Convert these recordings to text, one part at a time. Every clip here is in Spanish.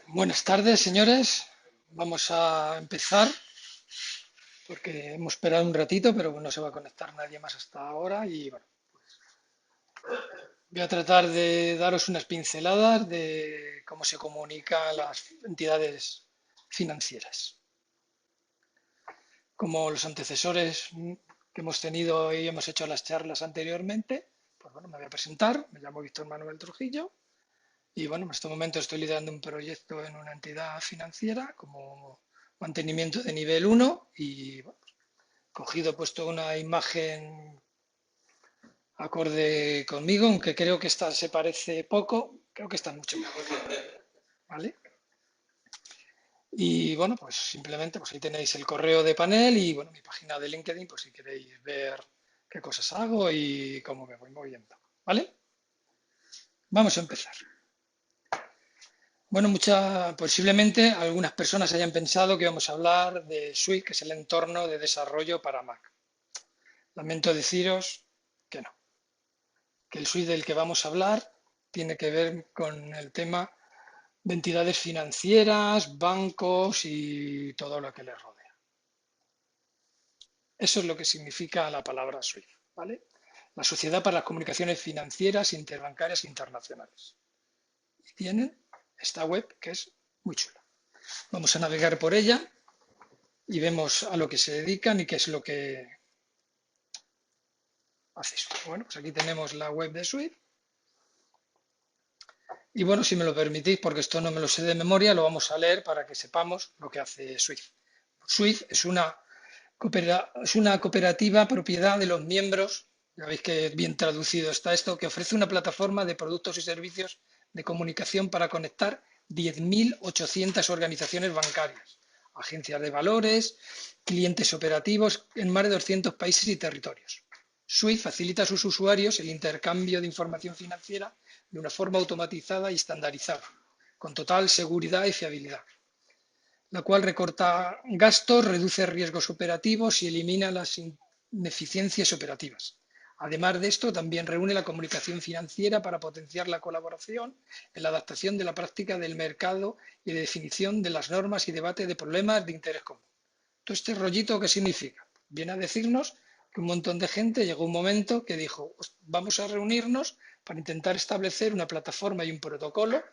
Buenas tardes, señores. Vamos a empezar porque hemos esperado un ratito, pero no se va a conectar nadie más hasta ahora. Y bueno, voy a tratar de daros unas pinceladas de cómo se comunican las entidades financieras. Como los antecesores que hemos tenido y hemos hecho las charlas anteriormente, pues bueno, me voy a presentar. Me llamo Víctor Manuel Trujillo. Y bueno, en este momento estoy liderando un proyecto en una entidad financiera como mantenimiento de nivel uno y bueno, cogido, puesto una imagen acorde conmigo, aunque creo que esta se parece poco, creo que esta es mucho mejor, ¿vale? Y bueno, pues simplemente pues ahí tenéis el correo de panel y bueno, mi página de LinkedIn, pues si queréis ver qué cosas hago y cómo me voy moviendo, ¿vale? Vamos a empezar. Bueno, posiblemente algunas personas hayan pensado que vamos a hablar de Swift, que es el entorno de desarrollo para Mac. Lamento deciros que no, que el Swift del que vamos a hablar tiene que ver con el tema de entidades financieras, bancos y todo lo que les rodea. Eso es lo que significa la palabra Swift, ¿vale? La Sociedad para las Comunicaciones Financieras Interbancarias Internacionales. Y tienen esta web que es muy chula. Vamos a navegar por ella y vemos a lo que se dedican y qué es lo que hace Swift. Bueno, pues aquí tenemos la web de Swift. Y bueno, si me lo permitís, porque esto no me lo sé de memoria, lo vamos a leer para que sepamos lo que hace Swift. Swift es una cooperativa propiedad de los miembros, ya veis que bien traducido está esto, que ofrece una plataforma de productos y servicios de comunicación para conectar 10.800 organizaciones bancarias, agencias de valores, clientes operativos en más de 200 países y territorios. Swift facilita a sus usuarios el intercambio de información financiera de una forma automatizada y estandarizada, con total seguridad y fiabilidad, la cual recorta gastos, reduce riesgos operativos y elimina las ineficiencias operativas. Además de esto, también reúne la comunicación financiera para potenciar la colaboración en la adaptación de la práctica del mercado y de definición de las normas y debate de problemas de interés común. ¿Todo este rollito qué significa? Viene a decirnos que un montón de gente llegó un momento que dijo, vamos a reunirnos para intentar establecer una plataforma y un protocolo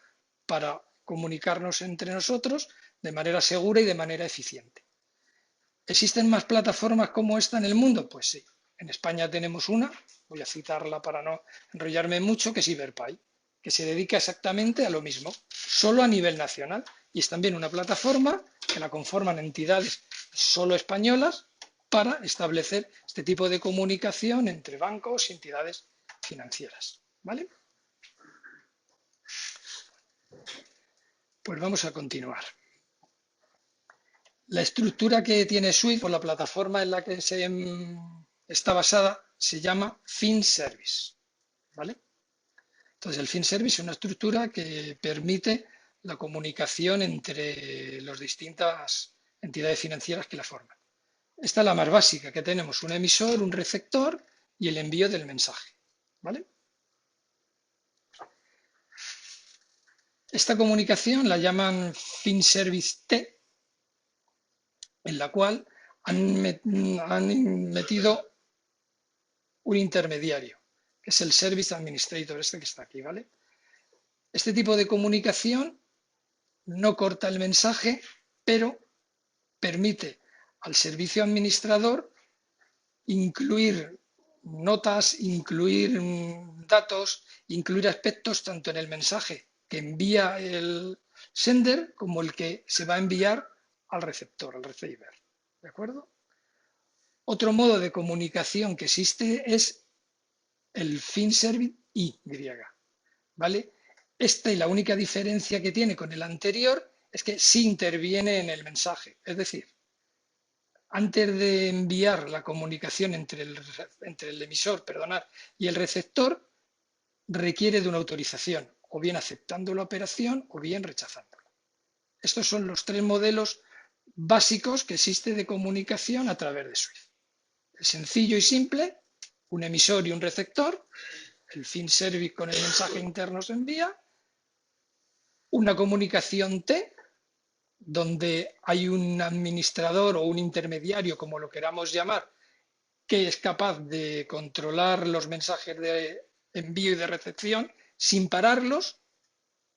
para comunicarnos entre nosotros de manera segura y de manera eficiente. ¿Existen más plataformas como esta en el mundo? Pues sí. En España tenemos una, voy a citarla para no enrollarme mucho, que es Iberpay, que se dedica exactamente a lo mismo, solo a nivel nacional. Y es también una plataforma que la conforman entidades solo españolas para establecer este tipo de comunicación entre bancos y entidades financieras. ¿Vale? Pues vamos a continuar. La estructura que tiene Swift o la plataforma en la que está basada se llama FinService, ¿vale? Entonces, el FinService es una estructura que permite la comunicación entre las distintas entidades financieras que la forman. Esta es la más básica, que tenemos un emisor, un receptor y el envío del mensaje, ¿vale? Esta comunicación la llaman FinService T, en la cual han metido un intermediario, que es el Service Administrator, este que está aquí, ¿vale? Este tipo de comunicación no corta el mensaje, pero permite al servicio administrador incluir notas, incluir datos, incluir aspectos tanto en el mensaje que envía el sender como el que se va a enviar al receptor, al receiver. ¿De acuerdo? Otro modo de comunicación que existe es el FinService Y, ¿vale? Esta y la única diferencia que tiene con el anterior es que sí interviene en el mensaje. Es decir, antes de enviar la comunicación entre el emisor, y el receptor, requiere de una autorización, o bien aceptando la operación o bien rechazándola. Estos son los tres modelos básicos que existe de comunicación a través de Swift. El sencillo y simple, un emisor y un receptor, el FinService con el mensaje interno se envía, una comunicación T, donde hay un administrador o un intermediario, como lo queramos llamar, que es capaz de controlar los mensajes de envío y de recepción sin pararlos,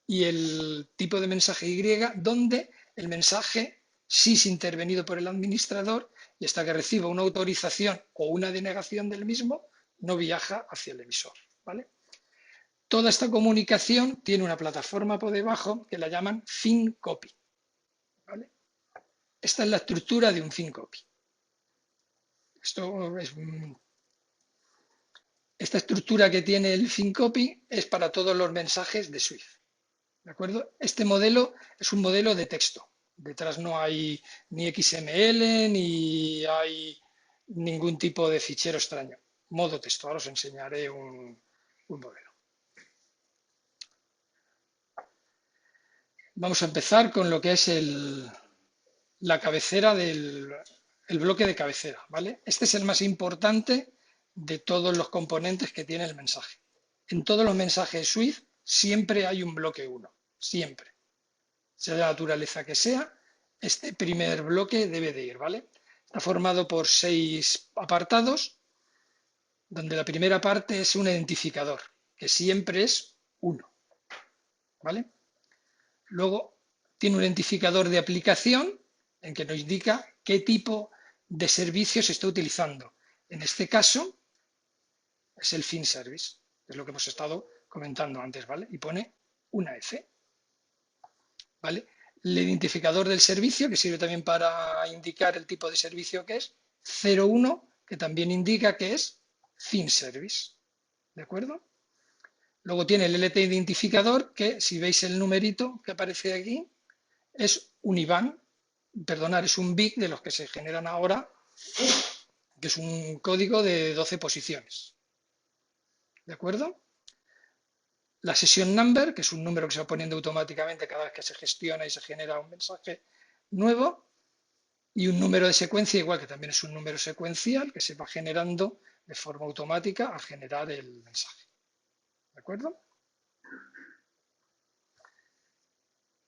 y el tipo de mensaje Y, donde el mensaje sí es intervenido por el administrador y hasta que reciba una autorización o una denegación del mismo, no viaja hacia el emisor, ¿vale? Toda esta comunicación tiene una plataforma por debajo que la llaman FinCopy, ¿vale? Esta es la estructura de un FinCopy. Esta estructura que tiene el FinCopy es para todos los mensajes de Swift, ¿de acuerdo? Este modelo es un modelo de texto. Detrás no hay ni XML ni hay ningún tipo de fichero extraño. Modo texto. Ahora os enseñaré un modelo. Vamos a empezar con lo que es la cabecera el bloque de cabecera, ¿vale? Este es el más importante de todos los componentes que tiene el mensaje. En todos los mensajes Swift siempre hay un bloque 1, siempre. Sea de la naturaleza que sea, este primer bloque debe de ir, ¿vale? Está formado por 6 apartados, donde la primera parte es un identificador, que siempre es 1, ¿vale? Luego tiene un identificador de aplicación en que nos indica qué tipo de servicio se está utilizando. En este caso es el fin service, que es lo que hemos estado comentando antes, ¿vale? Y pone una F, ¿vale? El identificador del servicio, que sirve también para indicar el tipo de servicio que es, 01, que también indica que es fin service, ¿de acuerdo? Luego tiene el LT identificador, que si veis el numerito que aparece aquí, es un IBAN, perdonar, es un BIC de los que se generan ahora, que es un código de 12 posiciones. ¿De acuerdo? La session number, que es un número que se va poniendo automáticamente cada vez que se gestiona y se genera un mensaje nuevo. Y un número de secuencia, igual que también es un número secuencial, que se va generando de forma automática al generar el mensaje. ¿De acuerdo?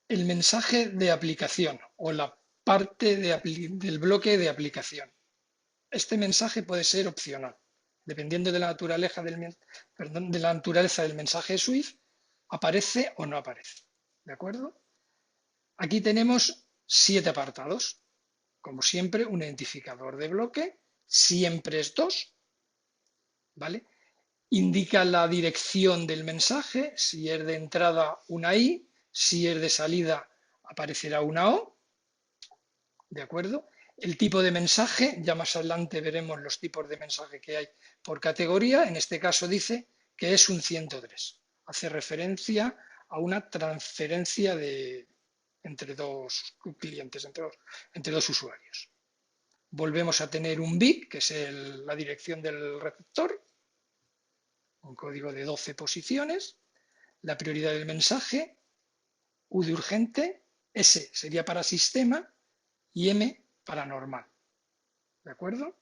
El mensaje de aplicación o la parte del bloque de aplicación. Este mensaje puede ser opcional. Dependiendo de la naturaleza del mensaje Swift, aparece o no aparece. ¿De acuerdo? Aquí tenemos 7 apartados. Como siempre, un identificador de bloque, siempre es 2, ¿vale? Indica la dirección del mensaje, si es de entrada una I, si es de salida aparecerá una O, ¿de acuerdo? El tipo de mensaje, ya más adelante veremos los tipos de mensaje que hay por categoría, en este caso dice que es un 103, hace referencia a una transferencia entre dos clientes, entre dos usuarios. Volvemos a tener un bit, que es la dirección del receptor, un código de 12 posiciones, la prioridad del mensaje, U de urgente, S sería para sistema y M para normal. ¿De acuerdo?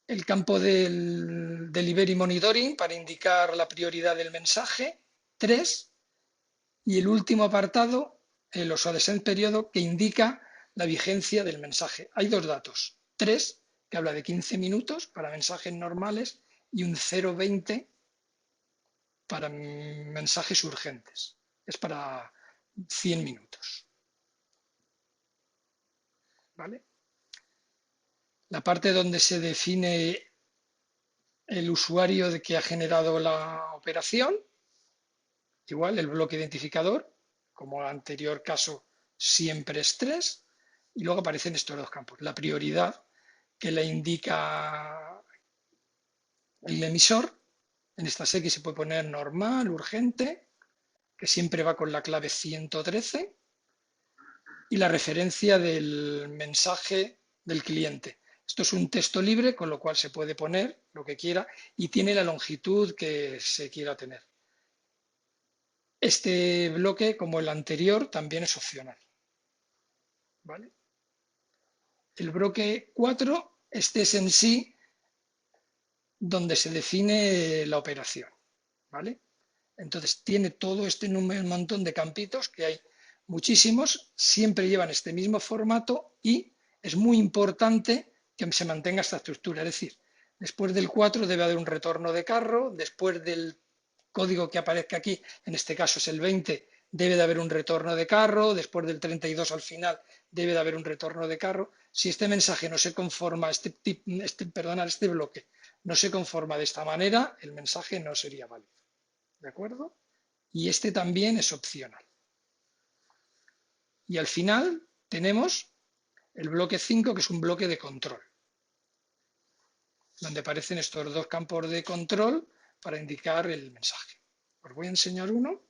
El campo del delivery monitoring para indicar la prioridad del mensaje, 3, y el último apartado, el obsolescence periodo, que indica la vigencia del mensaje. Hay 2 datos, 3, que habla de 15 minutos para mensajes normales, y un 0,20 para mensajes urgentes. Es para 100 minutos. ¿Vale? La parte donde se define el usuario de que ha generado la operación, igual el bloque identificador, como el anterior caso siempre es 3, y luego aparecen estos 2 campos. La prioridad, que le indica el emisor, en esta X se puede poner normal, urgente, que siempre va con la clave 113, y la referencia del mensaje del cliente. Esto es un texto libre, con lo cual se puede poner lo que quiera y tiene la longitud que se quiera tener. Este bloque, como el anterior, también es opcional. ¿Vale? El bloque 4, este es en sí donde se define la operación. ¿Vale? Entonces tiene todo este número, un montón de campitos, que hay muchísimos, siempre llevan este mismo formato y es muy importante que se mantenga esta estructura. Es decir, después del 4 debe haber un retorno de carro, después del código que aparezca aquí, en este caso es el 20, debe de haber un retorno de carro, después del 32 al final debe de haber un retorno de carro. Si este mensaje no se conforma, este bloque no se conforma de esta manera, el mensaje no sería válido. ¿De acuerdo? Y este también es opcional. Y al final tenemos el bloque 5, que es un bloque de control, donde aparecen estos dos campos de control para indicar el mensaje. Os voy a enseñar uno.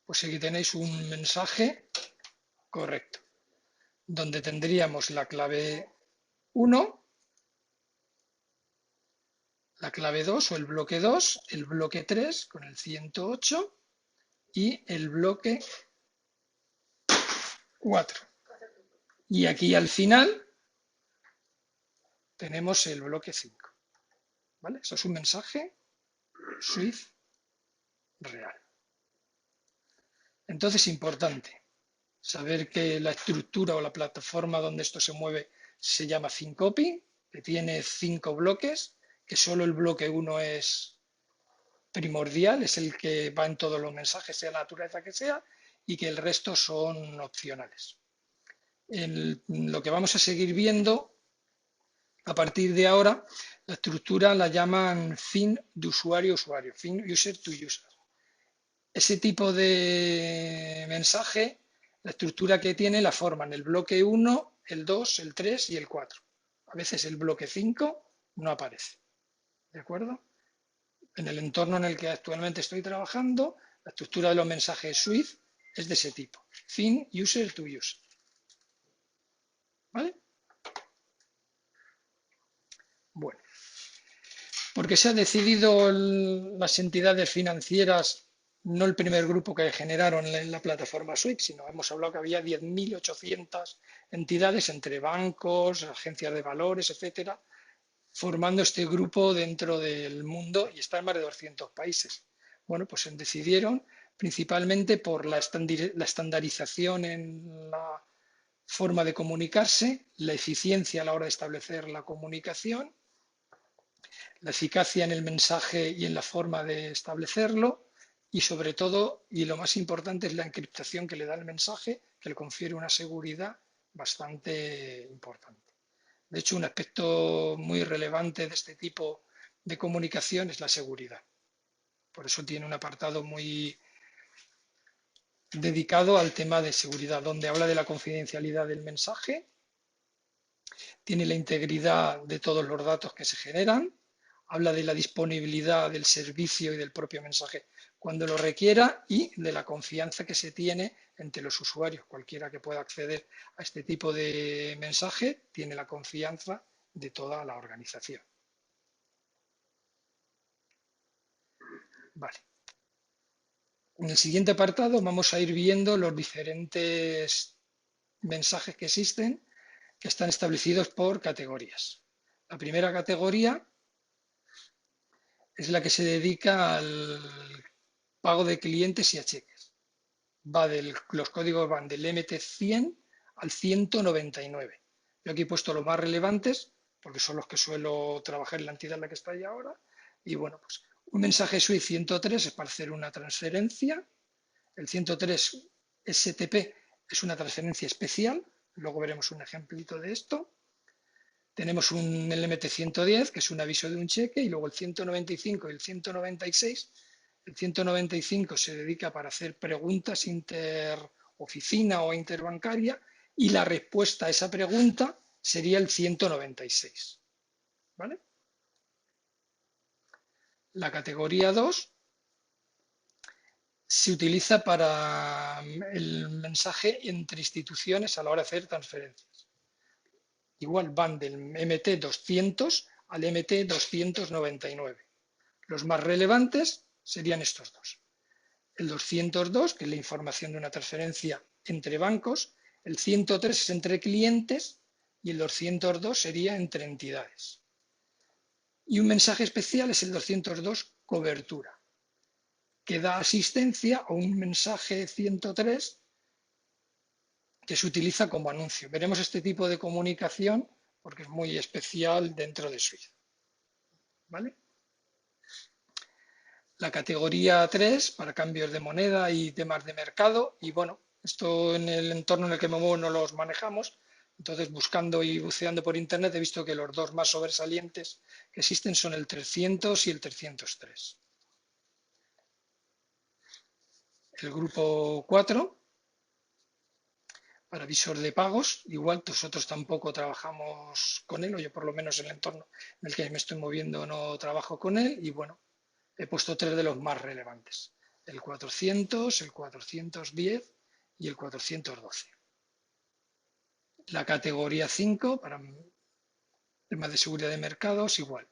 Pues aquí tenéis un mensaje correcto, donde tendríamos la clave 1, la clave 2 o el bloque 2, el bloque 3 con el 108 y el bloque 4. Y aquí al final tenemos el bloque 5. ¿Vale? Eso es un mensaje Swift real. Entonces, importante saber que la estructura o la plataforma donde esto se mueve se llama Syncopy, que tiene 5 bloques, que solo el bloque 1 es primordial, es el que va en todos los mensajes, sea la naturaleza que sea, y que el resto son opcionales. Lo que vamos a seguir viendo a partir de ahora, la estructura la llaman fin de usuario-usuario, fin user to user. Ese tipo de mensaje, la estructura que tiene la forman el bloque 1, el 2, el 3 y el 4. A veces el bloque 5 no aparece. ¿De acuerdo? En el entorno en el que actualmente estoy trabajando, la estructura de los mensajes Swift es de ese tipo. Fin user to user. ¿Vale? Bueno. Porque se ha decidido las entidades financieras, no el primer grupo que generaron la plataforma Swift, sino hemos hablado que había 10.800 entidades entre bancos, agencias de valores, etcétera, formando este grupo dentro del mundo y está en más de 200 países. Bueno, pues se decidieron principalmente por la estandarización en la forma de comunicarse, la eficiencia a la hora de establecer la comunicación, la eficacia en el mensaje y en la forma de establecerlo y sobre todo, y lo más importante, es la encriptación que le da el mensaje, que le confiere una seguridad bastante importante. De hecho, un aspecto muy relevante de este tipo de comunicación es la seguridad. Por eso tiene un apartado muy dedicado al tema de seguridad, donde habla de la confidencialidad del mensaje, tiene la integridad de todos los datos que se generan, habla de la disponibilidad del servicio y del propio mensaje cuando lo requiera y de la confianza que se tiene entre los usuarios. Cualquiera que pueda acceder a este tipo de mensaje tiene la confianza de toda la organización. Vale. En el siguiente apartado vamos a ir viendo los diferentes mensajes que existen, que están establecidos por categorías. La primera categoría es la que se dedica al pago de clientes y a cheques. Los códigos van del MT100 al 199. Yo aquí he puesto los más relevantes porque son los que suelo trabajar en la entidad en la que estoy ahora. Y bueno, pues un mensaje SWIFT 103 es para hacer una transferencia. El 103 STP es una transferencia especial. Luego veremos un ejemplito de esto. Tenemos un LMT110, que es un aviso de un cheque, y luego el 195 y el 196. El 195 se dedica para hacer preguntas interoficina o interbancaria y la respuesta a esa pregunta sería el 196. ¿Vale? La categoría 2 se utiliza para el mensaje entre instituciones a la hora de hacer transferencias. Igual van del MT200 al MT299. Los más relevantes serían estos dos. el 202, que es la información de una transferencia entre bancos, el 103 es entre clientes y el 202 sería entre entidades. Y un mensaje especial es el 202 cobertura, que da asistencia a un mensaje 103 que se utiliza como anuncio. Veremos este tipo de comunicación porque es muy especial dentro de Swift. ¿Vale? La categoría 3 para cambios de moneda y temas de mercado. Y bueno, esto en el entorno en el que me muevo no los manejamos. Entonces, buscando y buceando por internet, he visto que los dos más sobresalientes que existen son el 300 y el 303. El grupo 4 para visor de pagos, igual nosotros tampoco trabajamos con él, o yo por lo menos en el entorno en el que me estoy moviendo no trabajo con él, y bueno, he puesto tres de los más relevantes, el 400, el 410 y el 412. La categoría 5 para temas de seguridad de mercados, igual.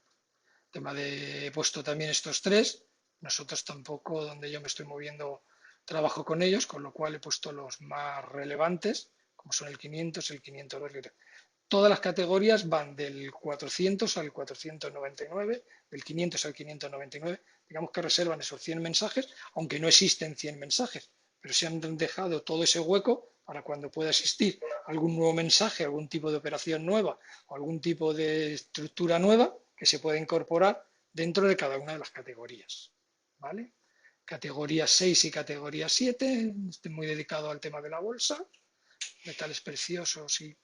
He puesto también estos tres, nosotros tampoco, donde yo me estoy moviendo, trabajo con ellos, con lo cual he puesto los más relevantes, como son el 500, el 502. Todas las categorías van del 400 al 499, del 500 al 599. Digamos que reservan esos 100 mensajes, aunque no existen 100 mensajes, pero se han dejado todo ese hueco para cuando pueda existir algún nuevo mensaje, algún tipo de operación nueva o algún tipo de estructura nueva que se pueda incorporar dentro de cada una de las categorías. ¿Vale? Categoría 6 y categoría 7, estoy muy dedicado al tema de la bolsa, metales preciosos y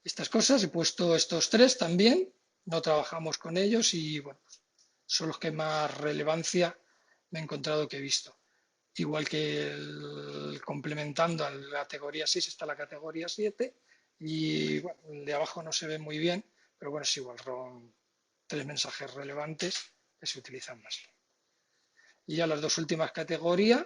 estas cosas. He puesto estos tres también, no trabajamos con ellos y bueno, son los que más relevancia me he encontrado que he visto. Igual que complementando a la categoría 6 está la categoría 7 y bueno, el de abajo no se ve muy bien, pero bueno, es igual, son tres mensajes relevantes que se utilizan más. Y ya las dos últimas categorías,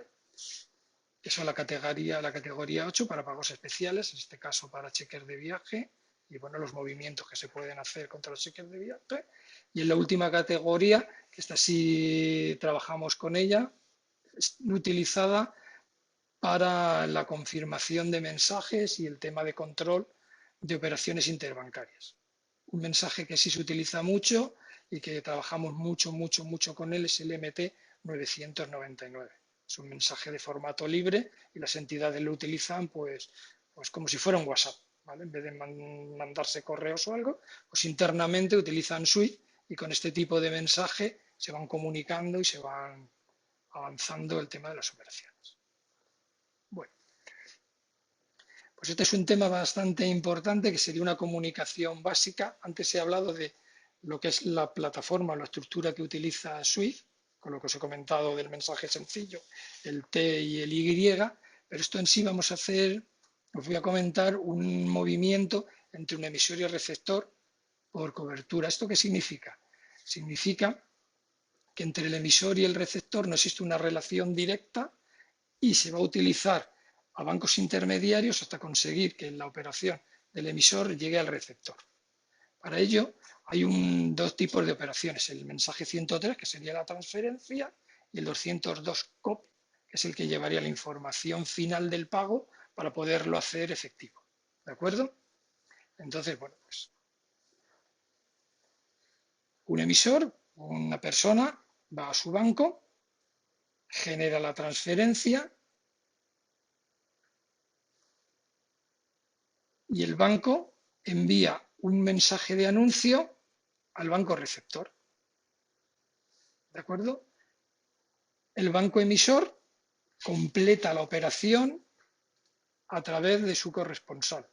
que son la categoría 8 para pagos especiales, en este caso para cheques de viaje, y bueno, los movimientos que se pueden hacer contra los cheques de viaje. Y en la última categoría, que esta sí trabajamos con ella, es utilizada para la confirmación de mensajes y el tema de control de operaciones interbancarias. Un mensaje que sí se utiliza mucho y que trabajamos mucho con él es el MT 999. Es un mensaje de formato libre y las entidades lo utilizan pues como si fuera un WhatsApp. ¿Vale? En vez de mandarse correos o algo, pues internamente utilizan Swift y con este tipo de mensaje se van comunicando y se van avanzando el tema de las operaciones. Bueno, pues este es un tema bastante importante que sería una comunicación básica. Antes he hablado de lo que es la plataforma, la estructura que utiliza Swift, con lo que os he comentado del mensaje sencillo, el T y el Y, pero esto en sí vamos a hacer, os voy a comentar un movimiento entre un emisor y el receptor por cobertura. ¿Esto qué significa? Significa que entre el emisor y el receptor no existe una relación directa y se va a utilizar a bancos intermediarios hasta conseguir que la operación del emisor llegue al receptor. Para ello hay dos tipos de operaciones, el mensaje 103, que sería la transferencia, y el 202 COP, que es el que llevaría la información final del pago para poderlo hacer efectivo. ¿De acuerdo? Entonces, bueno, pues un emisor, una persona, va a su banco, genera la transferencia y el banco envía un mensaje de anuncio al banco receptor. ¿De acuerdo? El banco emisor completa la operación a través de su corresponsal.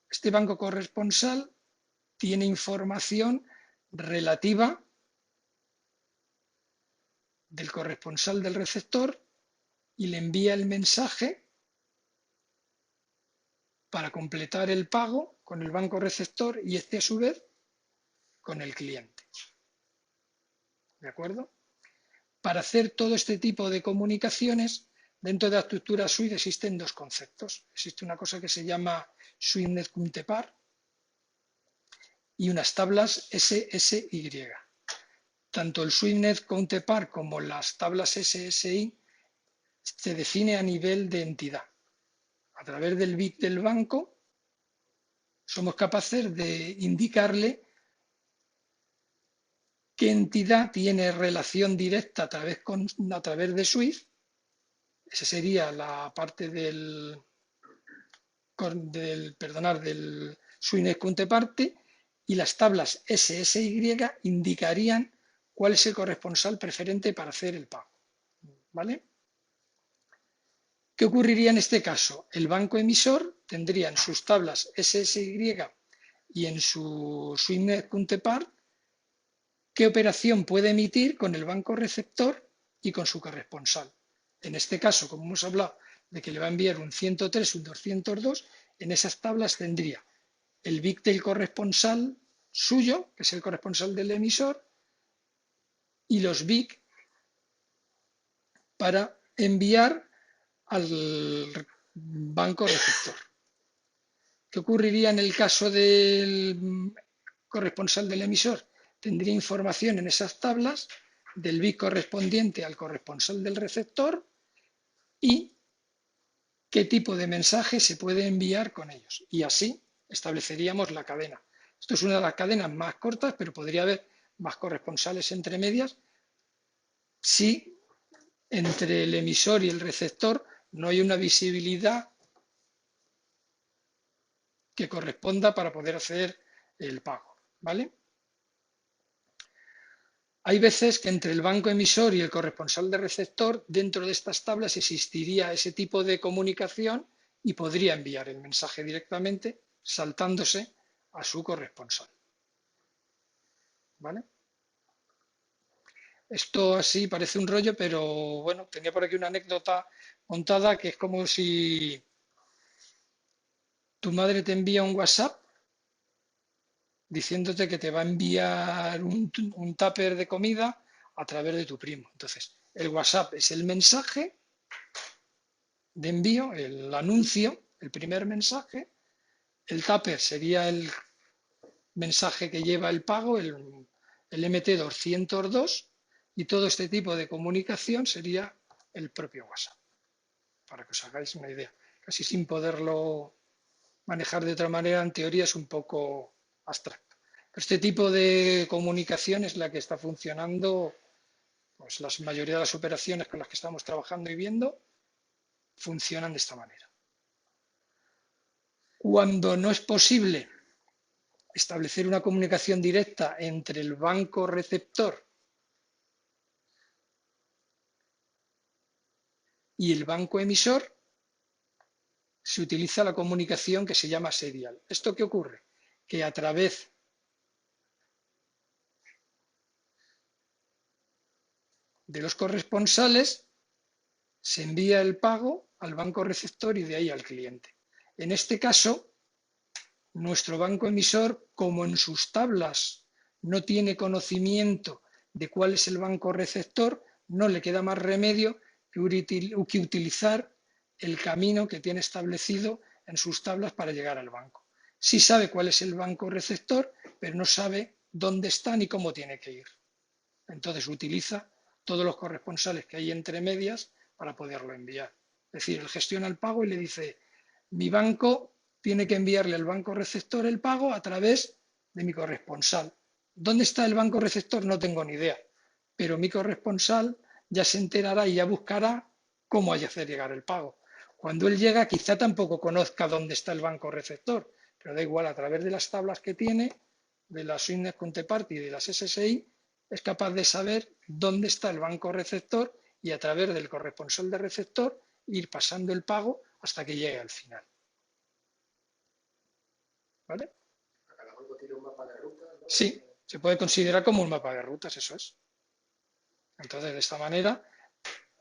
Este banco corresponsal tiene información relativa del corresponsal del receptor y le envía el mensaje para completar el pago con el banco receptor y este a su vez con el cliente. ¿De acuerdo? Para hacer todo este tipo de comunicaciones, dentro de la estructura Swift existen dos conceptos. Existe una cosa que se llama SwiftNet Cuntepar y unas tablas SSY. tanto el SwiftNet Counterpart como las tablas SSI se define a nivel de entidad. A través del BIC del banco somos capaces de indicarle qué entidad tiene relación directa a través de SWIFT. Esa sería la parte del SwiftNet Counterpart, y las tablas SSY indicarían cuál es el corresponsal preferente para hacer el pago. ¿Vale? ¿Qué ocurriría en este caso? El banco emisor tendría en sus tablas SSY y en su SwiftNet Counterpart qué operación puede emitir con el banco receptor y con su corresponsal. En este caso, como hemos hablado de que le va a enviar un 103 y un 202, en esas tablas tendría el BIC del corresponsal suyo, que es el corresponsal del emisor, y los BIC para enviar al banco receptor. ¿Qué ocurriría en el caso del corresponsal del emisor? Tendría información en esas tablas del BIC correspondiente al corresponsal del receptor y qué tipo de mensaje se puede enviar con ellos. Y así estableceríamos la cadena. Esto es una de las cadenas más cortas, pero podría haber más corresponsales entre medias si entre el emisor y el receptor no hay una visibilidad que corresponda para poder hacer el pago. ¿Vale? Hay veces que entre el banco emisor y el corresponsal de receptor, dentro de estas tablas existiría ese tipo de comunicación y podría enviar el mensaje directamente saltándose a su corresponsal. ¿Vale? Esto así parece un rollo, pero bueno, tenía por aquí una anécdota contada que es como si tu madre te envía un WhatsApp diciéndote que te va a enviar un tupper de comida a través de tu primo. Entonces, el WhatsApp es el mensaje de envío, el anuncio, el primer mensaje. El tupper sería el mensaje que lleva el pago, el MT202, y todo este tipo de comunicación sería el propio WhatsApp, para que os hagáis una idea. Casi sin poderlo manejar de otra manera, en teoría es un poco abstracto. Pero este tipo de comunicación es la que está funcionando, pues la mayoría de las operaciones con las que estamos trabajando y viendo funcionan de esta manera. Cuando no es posible establecer una comunicación directa entre el banco receptor y el banco emisor, se utiliza la comunicación que se llama serial. ¿Esto qué ocurre? Que a través de los corresponsales se envía el pago al banco receptor y de ahí al cliente. En este caso, nuestro banco emisor, como en sus tablas no tiene conocimiento de cuál es el banco receptor, no le queda más remedio que utilizar el camino que tiene establecido en sus tablas para llegar al banco. Sí sabe cuál es el banco receptor, pero no sabe dónde está ni cómo tiene que ir. Entonces utiliza todos los corresponsales que hay entre medias para poderlo enviar. Es decir, él gestiona el pago y le dice, mi banco tiene que enviarle al banco receptor el pago a través de mi corresponsal. ¿Dónde está el banco receptor? No tengo ni idea, pero mi corresponsal ya se enterará y ya buscará cómo hay que hacer llegar el pago. Cuando él llega, quizá tampoco conozca dónde está el banco receptor, pero da igual, a través de las tablas que tiene, de las SwiftNet Counterpart y de las SSI, es capaz de saber dónde está el banco receptor y a través del corresponsal de receptor ir pasando el pago hasta que llegue al final. ¿Vale? ¿Cada banco tiene un mapa de ruta? ¿No? Sí, se puede considerar como un mapa de rutas, eso es. Entonces, de esta manera,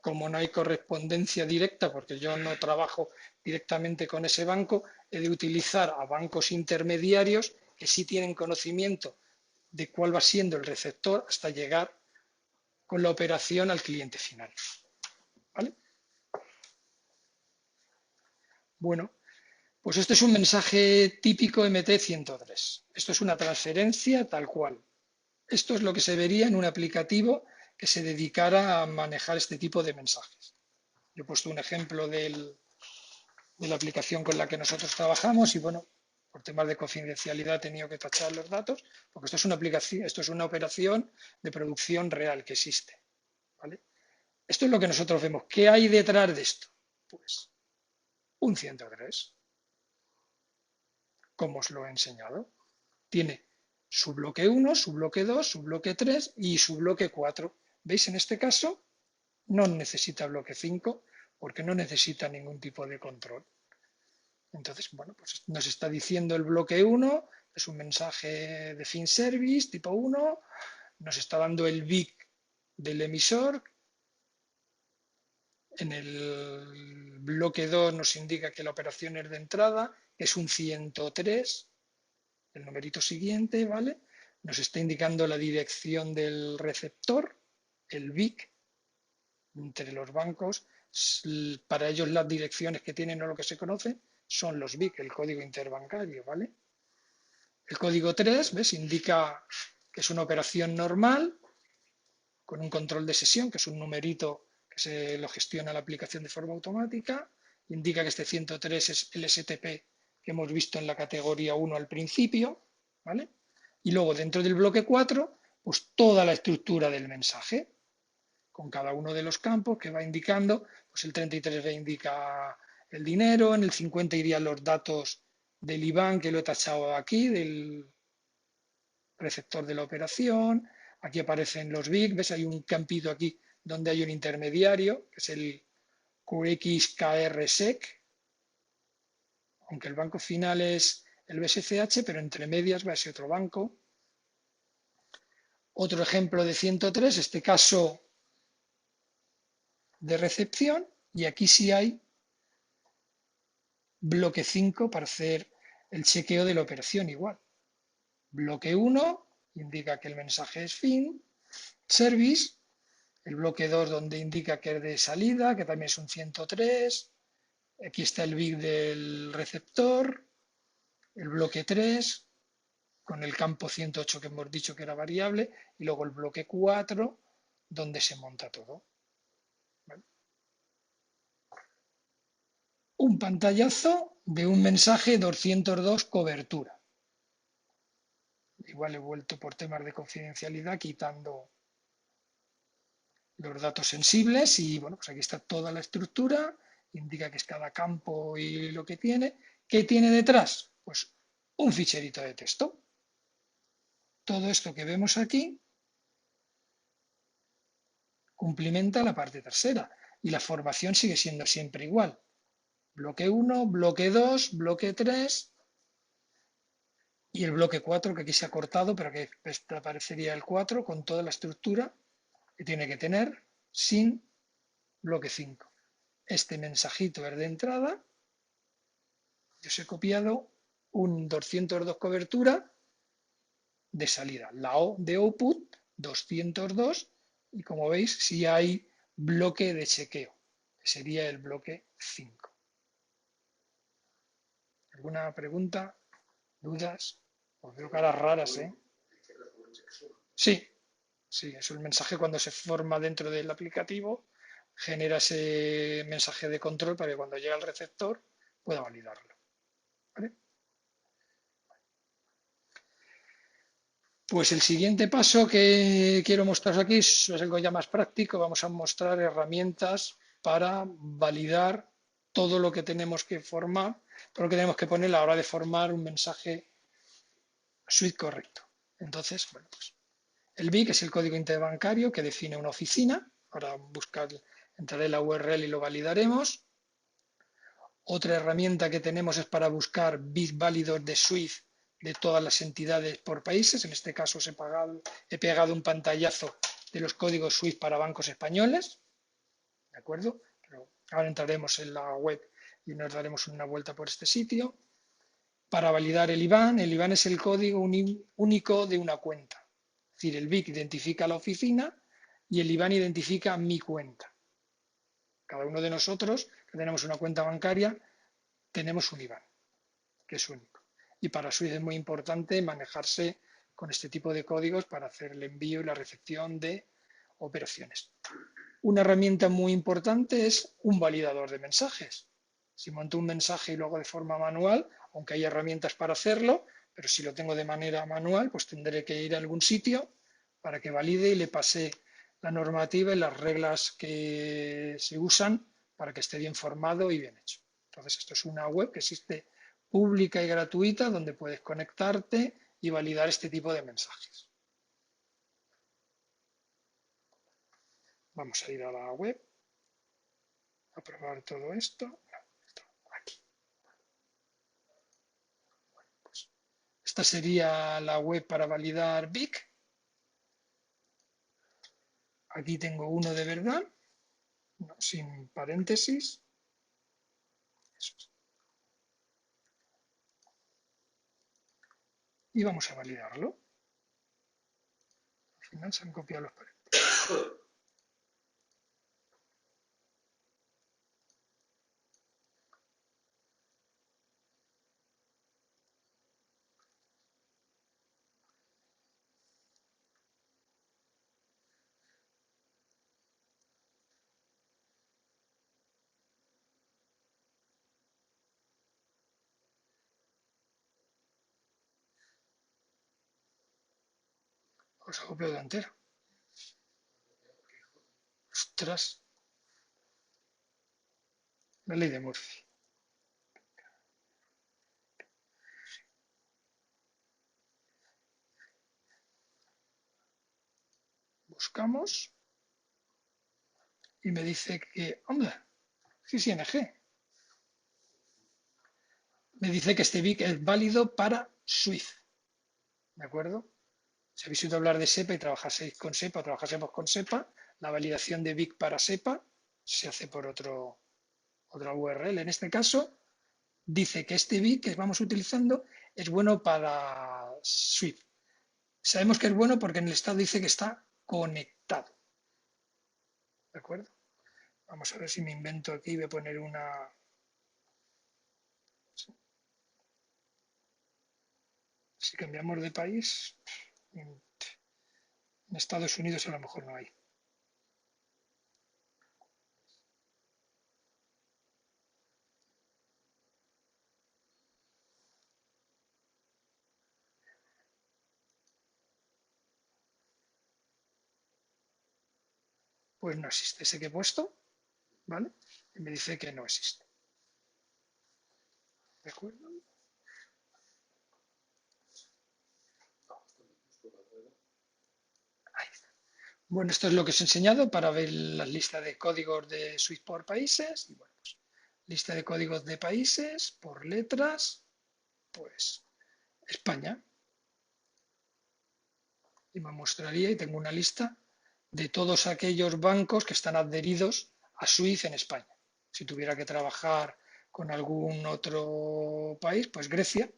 como no hay correspondencia directa, porque yo no trabajo directamente con ese banco, he de utilizar a bancos intermediarios que sí tienen conocimiento de cuál va siendo el receptor hasta llegar con la operación al cliente final. ¿Vale? Bueno, pues este es un mensaje típico MT-103. Esto es una transferencia tal cual. Esto es lo que se vería en un aplicativo que se dedicara a manejar este tipo de mensajes. Yo he puesto un ejemplo de la aplicación con la que nosotros trabajamos y bueno, por temas de confidencialidad he tenido que tachar los datos, porque esto es una aplicación, esto es una operación de producción real que existe. ¿Vale? Esto es lo que nosotros vemos. ¿Qué hay detrás de esto? Pues un 103, como os lo he enseñado. Tiene su bloque 1, su bloque 2, su bloque 3 y su bloque 4. ¿Veis? En este caso no necesita bloque 5 porque no necesita ningún tipo de control. Entonces, bueno, pues nos está diciendo el bloque 1, es un mensaje de fin service tipo 1, nos está dando el BIC del emisor. En el bloque 2 nos indica que la operación es de entrada, es un 103, el numerito siguiente, ¿vale? Nos está indicando la dirección del receptor, el BIC, entre los bancos. Para ellos las direcciones que tienen o lo que se conoce son los BIC, el código interbancario, ¿vale? El código 3, ¿ves? Indica que es una operación normal con un control de sesión, que es un numerito que se lo gestiona la aplicación de forma automática. Indica que este 103 es el STP que hemos visto en la categoría 1 al principio, ¿vale? Y luego dentro del bloque 4, pues toda la estructura del mensaje, con cada uno de los campos que va indicando, pues el 33 le indica el dinero, en el 50 irían los datos del IBAN, que lo he tachado aquí, del receptor de la operación, aquí aparecen los BIC, ves, hay un campito aquí donde hay un intermediario, que es el QXKRSEC, aunque el banco final es el BSCH, pero entre medias va ese otro banco. Otro ejemplo de 103, este caso de recepción, y aquí sí hay bloque 5 para hacer el chequeo de la operación igual. Bloque 1 indica que el mensaje es fin, service, el bloque 2 donde indica que es de salida, que también es un 103, aquí está el BIC del receptor, el bloque 3 con el campo 108 que hemos dicho que era variable, y luego el bloque 4 donde se monta todo. ¿Vale? Un pantallazo de un mensaje 202 cobertura. Igual he vuelto por temas de confidencialidad quitando los datos sensibles y bueno, pues aquí está toda la estructura, indica que es cada campo y lo que tiene. ¿Qué tiene detrás? Pues un ficherito de texto. Todo esto que vemos aquí cumplimenta la parte tercera y la formación sigue siendo siempre igual. Bloque 1, bloque 2, bloque 3 y el bloque 4 que aquí se ha cortado, pero que aparecería el 4 con toda la estructura que tiene que tener sin bloque 5. Este mensajito es de entrada. Yo os he copiado un 202 cobertura de salida. La O de output 202 y como veis si hay bloque de chequeo, que sería el bloque 5. ¿Alguna pregunta? ¿Dudas? Os veo caras raras, ¿eh? Sí, sí, es el mensaje cuando se forma dentro del aplicativo, genera ese mensaje de control para que cuando llegue al receptor pueda validarlo. ¿Vale? Pues el siguiente paso que quiero mostraros aquí es algo ya más práctico. Vamos a mostrar herramientas para validar todo lo que tenemos que formar, todo lo que tenemos que poner a la hora de formar un mensaje SWIFT correcto. Entonces, bueno, pues el BIC es el código interbancario que define una oficina. Ahora entraré en la URL y lo validaremos. Otra herramienta que tenemos es para buscar BIC válidos de SWIFT de todas las entidades por países. En este caso he pegado un pantallazo de los códigos SWIFT para bancos españoles. ¿De acuerdo? Pero ahora entraremos en la web y nos daremos una vuelta por este sitio. Para validar el IBAN es el código único de una cuenta. Es decir, el BIC identifica la oficina y el IBAN identifica mi cuenta. Cada uno de nosotros que tenemos una cuenta bancaria tenemos un IBAN, que es único. Y para SWIFT es muy importante manejarse con este tipo de códigos para hacer el envío y la recepción de operaciones. Una herramienta muy importante es un validador de mensajes. Si monto un mensaje y lo hago de forma manual, aunque hay herramientas para hacerlo, pero si lo tengo de manera manual, pues tendré que ir a algún sitio para que valide y le pase la normativa y las reglas que se usan para que esté bien formado y bien hecho. Entonces, esto es una web que existe pública y gratuita donde puedes conectarte y validar este tipo de mensajes. Vamos a ir a la web, a probar todo esto. Aquí. Pues esta sería la web para validar BIC. Aquí tengo uno de verdad, no, sin paréntesis. Y vamos a validarlo. Al final se han copiado los paréntesis. Os ha copiado entero. Ostras. La ley de Murphy. Buscamos y me dice que, hombre, es ING. Me dice que este BIC es válido para SWIFT. ¿De acuerdo? Si habéis oído hablar de SEPA y trabajaseis con SEPA, trabajásemos con SEPA, la validación de BIC para SEPA se hace por otra URL. En este caso, dice que este BIC que vamos utilizando es bueno para SWIFT. Sabemos que es bueno porque en el estado dice que está conectado. ¿De acuerdo? Vamos a ver si me invento aquí, voy a poner una... Si cambiamos de país, en Estados Unidos a lo mejor no hay. Pues no existe ese que he puesto, ¿vale? Y me dice que no existe. ¿De acuerdo? Ahí está. Bueno, esto es lo que os he enseñado para ver la lista de códigos de SWIFT por países. Y bueno, pues, lista de códigos de países por letras, pues España. Y me mostraría, y tengo una lista de todos aquellos bancos que están adheridos a SWIFT en España. Si tuviera que trabajar con algún otro país, pues Grecia,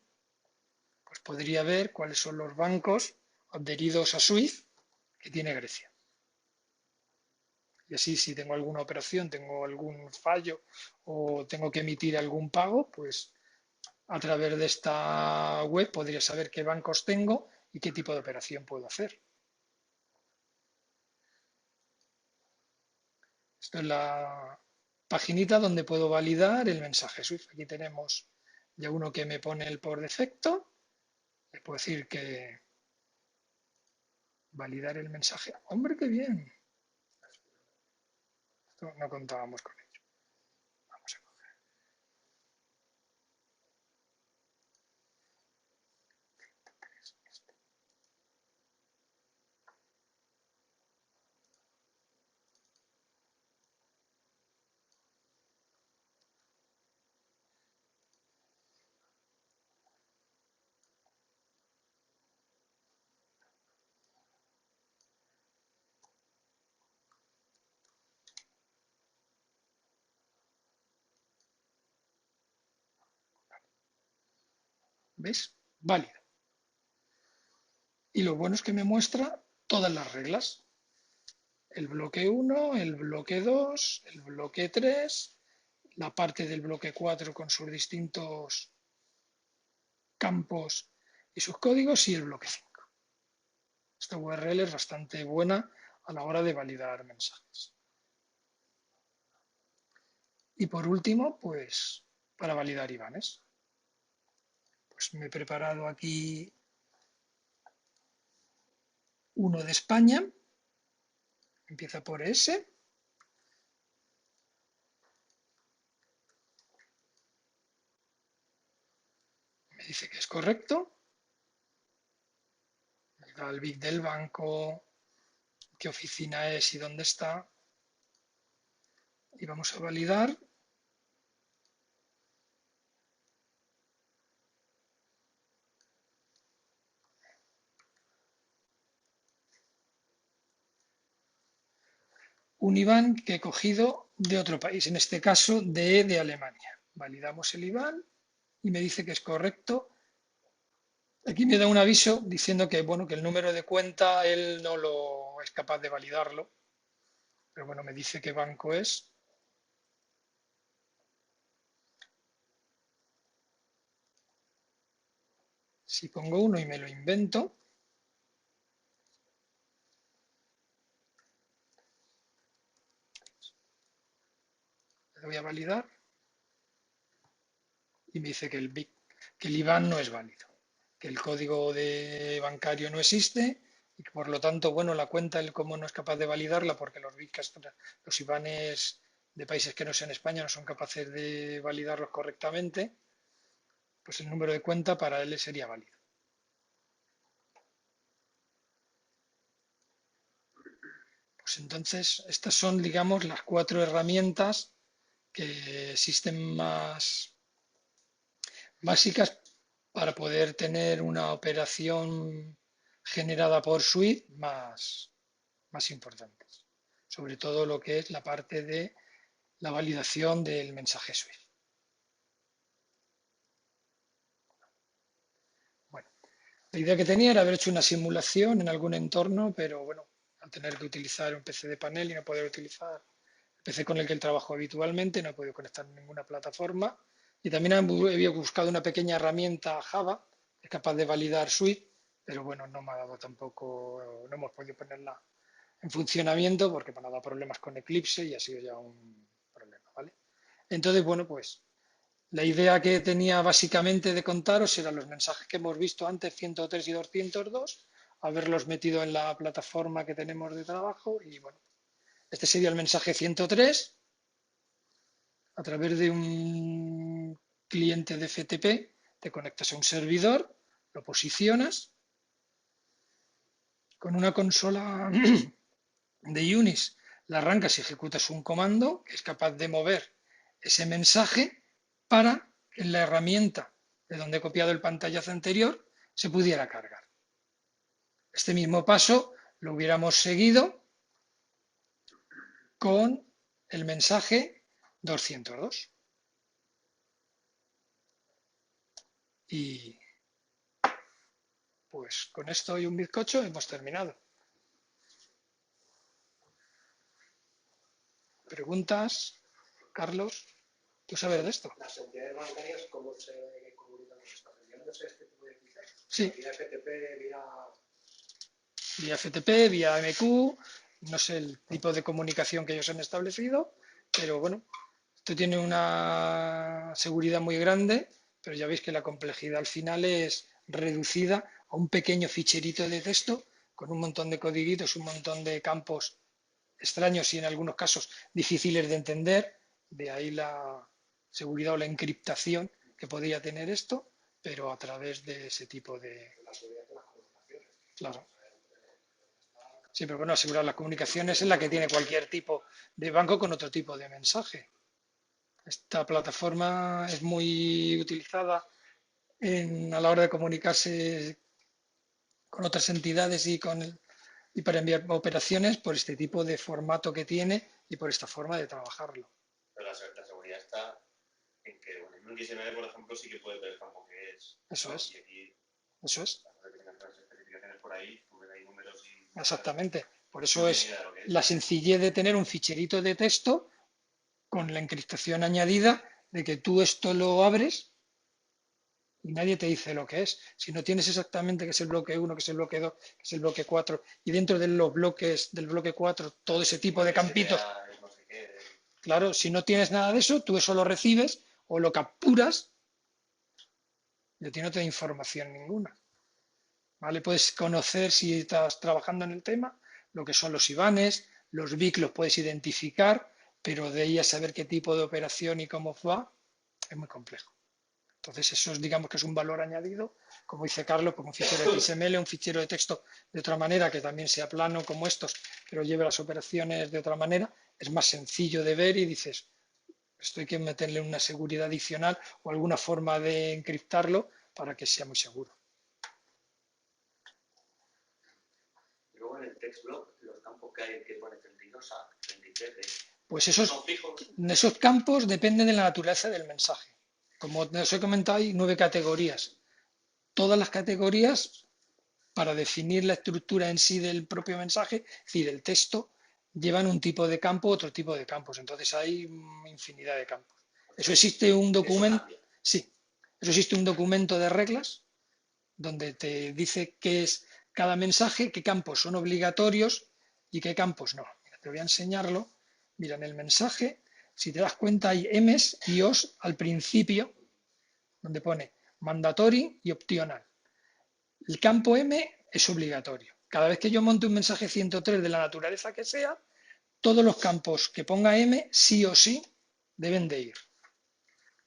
pues podría ver cuáles son los bancos adheridos a SWIFT que tiene Grecia. Y así, si tengo alguna operación, tengo algún fallo o tengo que emitir algún pago, pues a través de esta web podría saber qué bancos tengo y qué tipo de operación puedo hacer. Esto es la paginita donde puedo validar el mensaje SWIFT. Aquí tenemos ya uno que me pone el por defecto. Le puedo decir que validar el mensaje. ¡Hombre, qué bien! Esto no contábamos con ello. Vamos a coger. ¿Ves? Válido. Y lo bueno es que me muestra todas las reglas. El bloque 1, el bloque 2, el bloque 3, la parte del bloque 4 con sus distintos campos y sus códigos y el bloque 5. Esta URL es bastante buena a la hora de validar mensajes. Y por último, pues para validar IBANES. Pues me he preparado aquí uno de España. Empieza por S. Me dice que es correcto. Me da el BIC del banco, qué oficina es y dónde está. Y vamos a validar. Un IBAN que he cogido de otro país, en este caso de Alemania. Validamos el IBAN y me dice que es correcto. Aquí me da un aviso diciendo que, bueno, que el número de cuenta él no lo es capaz de validarlo, pero bueno, me dice qué banco es. Si pongo uno y me lo invento, le doy a validar y me dice que que el IBAN no es válido, que el código de bancario no existe y que por lo tanto, bueno, la cuenta, él como no es capaz de validarla porque los BIC, los IBANes de países que no sean España no son capaces de validarlos correctamente, pues el número de cuenta para él sería válido. Pues entonces, estas son, digamos, las 4 herramientas que existen más básicas para poder tener una operación generada por Swift más importantes. Sobre todo lo que es la parte de la validación del mensaje Swift. Bueno, la idea que tenía era haber hecho una simulación en algún entorno, pero bueno, al tener que utilizar un PC de panel y no poder utilizar el PC con el que trabajo habitualmente, no he podido conectar ninguna plataforma. Y también había buscado una pequeña herramienta Java, que es capaz de validar Swift, pero bueno, no me ha dado tampoco, no hemos podido ponerla en funcionamiento porque me ha dado problemas con Eclipse y ha sido ya un problema, ¿vale? Entonces, bueno, pues la idea que tenía básicamente de contaros eran los mensajes que hemos visto antes, 103 y 202, haberlos metido en la plataforma que tenemos de trabajo y bueno, este sería el mensaje 103 a través de un cliente de FTP, te conectas a un servidor, lo posicionas con una consola de Unix, la arrancas y ejecutas un comando que es capaz de mover ese mensaje para que en la herramienta de donde he copiado el pantallazo anterior se pudiera cargar. Este mismo paso lo hubiéramos seguido con el mensaje 202. Y pues con esto y un bizcocho hemos terminado. ¿Preguntas, Carlos? ¿Tú sabes de esto? ¿Las entidades bancarias cómo se comunican con esto? ¿Enviándose este tipo de fichas? Sí. Vía FTP, Vía FTP, vía MQ, no sé el tipo de comunicación que ellos han establecido, pero bueno, esto tiene una seguridad muy grande, pero ya veis que la complejidad al final es reducida a un pequeño ficherito de texto con un montón de codiguitos, un montón de campos extraños y en algunos casos difíciles de entender, de ahí la seguridad o la encriptación que podría tener esto, pero a través de ese tipo de... la seguridad de las comunicaciones. Claro. Sí, pero bueno, asegurar las comunicaciones es la que tiene cualquier tipo de banco con otro tipo de mensaje. Esta plataforma es muy utilizada a la hora de comunicarse con otras entidades y para enviar operaciones por este tipo de formato que tiene y por esta forma de trabajarlo. Pero la seguridad está en que bueno, en un XML, por ejemplo, sí que puedes ver el campo que es. Eso es. Y aquí, eso es. las especificaciones por ahí, tú ves ahí números y... Exactamente. Por eso no es es. la sencillez de tener un ficherito de texto con la encriptación añadida de que tú esto lo abres y nadie te dice lo que es. Si no tienes exactamente qué es el bloque 1, qué es el bloque 2, qué es el bloque 4, y dentro de los bloques del bloque 4, todo ese tipo de campitos, No sé qué, claro, si no tienes nada de eso, tú eso lo recibes o lo capturas y a ti no te da información ninguna. ¿Vale? Puedes conocer, si estás trabajando en el tema, lo que son los IBANES, los BIC los puedes identificar, pero de ahí a saber qué tipo de operación y cómo va, es muy complejo. Entonces, eso es, digamos que es un valor añadido, como dice Carlos, como un fichero de XML, un fichero de texto de otra manera, que también sea plano como estos, pero lleve las operaciones de otra manera, es más sencillo de ver y dices, esto hay que meterle una seguridad adicional o alguna forma de encriptarlo para que sea muy seguro. Y luego en el text block, los campos que hay que pone 32 a 33 de Pues son fijos. esos campos dependen de la naturaleza del mensaje. Como os he comentado, hay 9 categorías. Todas las categorías, para definir la estructura en sí del propio mensaje, es decir, el texto, llevan un tipo de campo, otro tipo de campos. Entonces hay infinidad de campos. Eso existe un documento, sí, eso existe un documento de reglas donde te dice qué es cada mensaje, qué campos son obligatorios y qué campos no. Mira, te voy a enseñarlo. Mira, en el mensaje, si te das cuenta, hay M's y O's al principio, donde pone mandatory y optional. El campo M es obligatorio. Cada vez que yo monte un mensaje 103 de la naturaleza que sea, todos los campos que ponga M sí o sí deben de ir.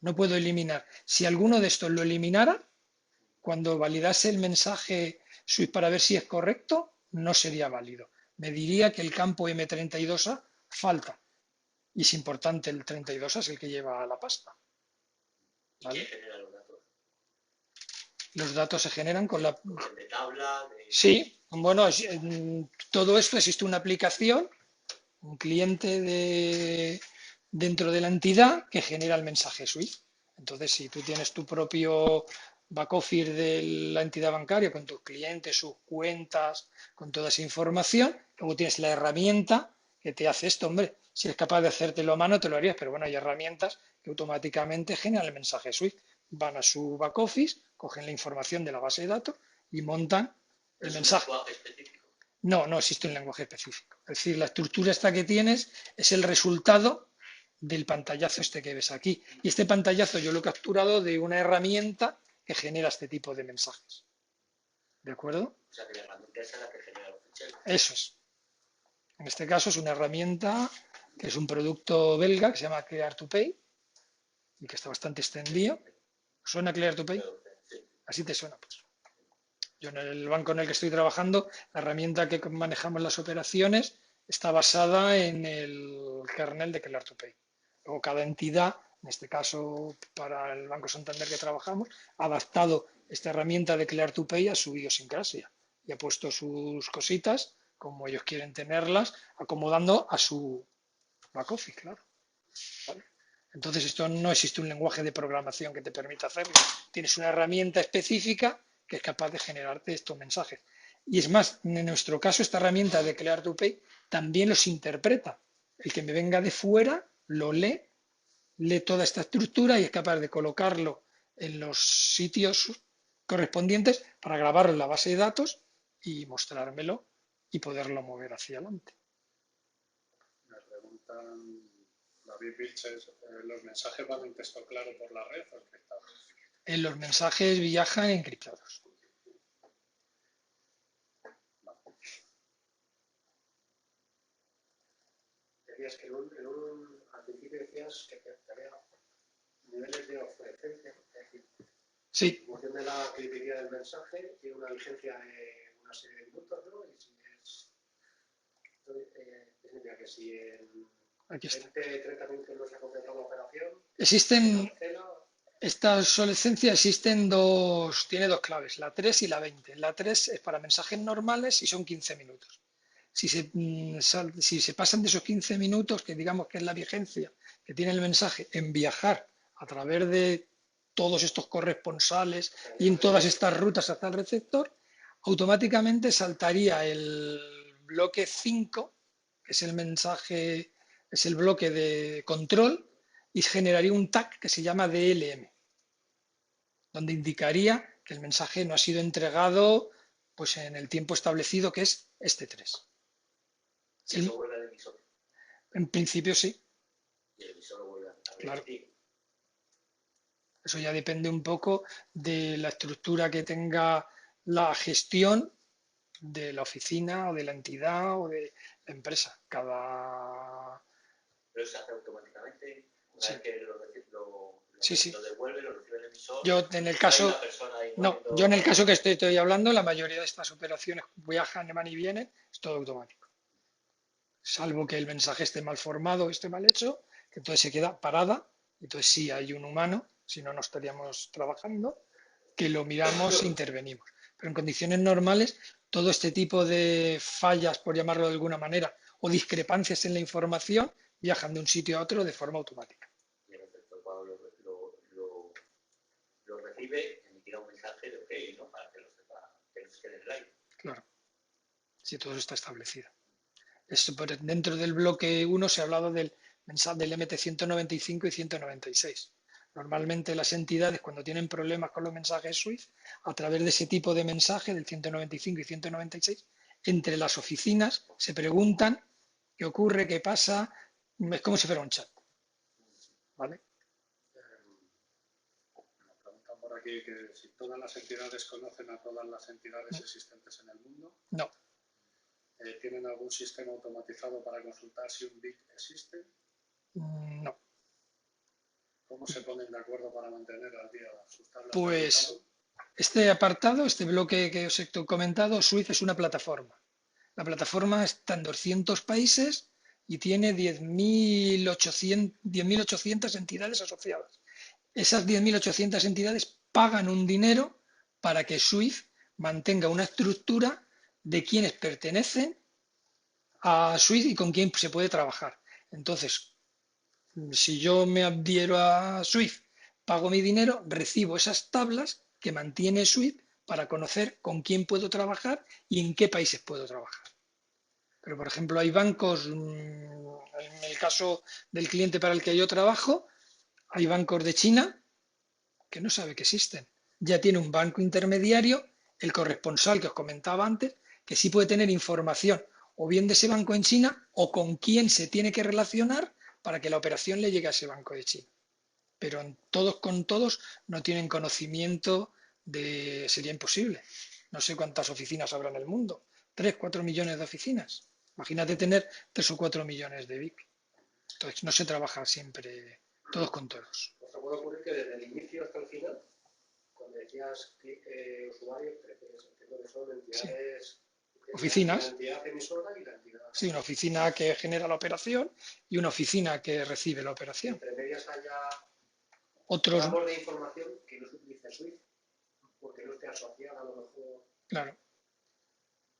No puedo eliminar. Si alguno de estos lo eliminara, cuando validase el mensaje Swift para ver si es correcto, no sería válido. Me diría que el campo M32A falta. Y es importante, el 32A es el que lleva la pasta. ¿Vale? ¿Quién genera los datos? Los datos se generan con la... De tabla, Sí, bueno, todo esto existe una aplicación, un cliente dentro de la entidad que genera el mensaje Swift. Entonces, si tú tienes tu propio back office de la entidad bancaria con tus clientes, sus cuentas, con toda esa información, luego tienes la herramienta que te hace esto, hombre, si eres capaz de hacértelo a mano te lo harías, pero bueno, hay herramientas que automáticamente generan el mensaje Swift. Van a su back office, cogen la información de la base de datos y montan el mensaje. No, no existe un lenguaje específico. Es decir, la estructura esta que tienes es el resultado del pantallazo este que ves aquí. Y este pantallazo yo lo he capturado de una herramienta que genera este tipo de mensajes. ¿De acuerdo? O sea, que la herramienta es la que genera los ficheros. Eso es. En este caso es una herramienta que es un producto belga que se llama Clear2Pay y que está bastante extendido. ¿Suena Clear2Pay? ¿Así te suena? Pues. Yo en el banco en el que estoy trabajando, la herramienta que manejamos las operaciones está basada en el kernel de Clear2Pay. Luego cada entidad, en este caso para el Banco Santander que trabajamos, ha adaptado esta herramienta de Clear2Pay a su idiosincrasia y ha puesto sus cositas como ellos quieren tenerlas, acomodando a su back office, claro. ¿Vale? Entonces esto no existe un lenguaje de programación que te permita hacerlo. Tienes una herramienta específica que es capaz de generarte estos mensajes. Y es más, en nuestro caso, esta herramienta de Clear2Pay también los interpreta. El que me venga de fuera lo lee, lee toda esta estructura y es capaz de colocarlo en los sitios correspondientes para grabarlo en la base de datos y mostrármelo y poderlo mover hacia adelante. Me preguntan, David Vilches, ¿los mensajes van en texto claro por la red o encriptados? Los mensajes viajan encriptados. Decías que al principio decías que había niveles de obsolescencia, es decir, Sí. en función de la criticidad del mensaje, tiene una vigencia de una serie de minutos, ¿no? Y si es. Significa que si en 20-30 minutos no se ha completado la operación. Existen. Esta obsolescencia tiene dos claves, la 3 y la 20. La 3 es para mensajes normales y son 15 minutos. Si se pasan de esos 15 minutos, que digamos que es la vigencia que tiene el mensaje en viajar a través de todos estos corresponsales y en todas estas rutas hasta el receptor, automáticamente saltaría el bloque 5, que es el mensaje, es el bloque de control, y generaría un tag que se llama DLM. donde indicaría que el mensaje no ha sido entregado pues en el tiempo establecido, que es este 3. Si eso vuelve al emisor En principio sí, y el emisor lo vuelve a claro. remitir. Eso ya depende un poco de la estructura que tenga la gestión de la oficina o de la entidad o de la empresa. Pero se hace automáticamente una Sí. vez que Sí, sí. lo devuelve, lo recibe el emisor. Yo en el Hay caso, una persona ahí no, poniendo- yo en el caso que estoy hablando, la mayoría de estas operaciones viajan, van y vienen, es todo automático. Salvo que el mensaje esté mal formado o esté mal hecho, que entonces se queda parada, entonces sí hay un humano, si no, no estaríamos trabajando, que lo miramos e intervenimos. Pero en condiciones normales, todo este tipo de fallas, por llamarlo de alguna manera, o discrepancias en la información, viajan de un sitio a otro de forma automática. Y el efecto, cuando lo recibe, emitirá un mensaje de OK, ¿no? Para que lo sepa, que no se quede en el aire. Claro, si todo está establecido. Dentro del bloque 1 se ha hablado del mensaje del MT-195 y 196. Normalmente las entidades, cuando tienen problemas con los mensajes SWIFT, a través de ese tipo de mensaje del 195 y 196, entre las oficinas se preguntan qué ocurre, qué pasa, es como si fuera un chat. ¿Vale? Nos preguntan por aquí que si todas las entidades conocen a todas las entidades existentes en el mundo. No. ¿Tienen algún sistema automatizado para consultar si un BIC existe? No. ¿Cómo se ponen de acuerdo para mantener al día sus tablas de Pues resultados? este apartado, este bloque que os he comentado, SWIFT es una plataforma. La plataforma está en 200 países y tiene 10.800 entidades asociadas. Esas 10.800 entidades pagan un dinero para que SWIFT mantenga una estructura de quienes pertenecen a SWIFT y con quién se puede trabajar. Entonces, si yo me adhiero a SWIFT, pago mi dinero, recibo esas tablas que mantiene SWIFT para conocer con quién puedo trabajar y en qué países puedo trabajar. Pero, por ejemplo, hay bancos, en el caso del cliente para el que yo trabajo, hay bancos de China que no sabe que existen. Ya tiene un banco intermediario, el corresponsal que os comentaba antes, que sí puede tener información o bien de ese banco en China o con quién se tiene que relacionar para que la operación le llegue a ese banco de China. Pero todos con todos no tienen conocimiento sería imposible. No sé cuántas oficinas habrá en el mundo. 3, 4 millones de oficinas. Imagínate tener 3 o 4 millones de BIC. Entonces no se trabaja siempre todos con todos. ¿Os puede ocurrir que desde el inicio hasta el final, cuando decías usuarios, entiendo que son entidades, Sí. Oficinas. La entidad emisora y la entidad... Sí, una oficina que genera la operación y una oficina que recibe la operación. Entre medias haya otros campos de información que no se utilice SWIFT, porque no esté asociada a lo mejor claro.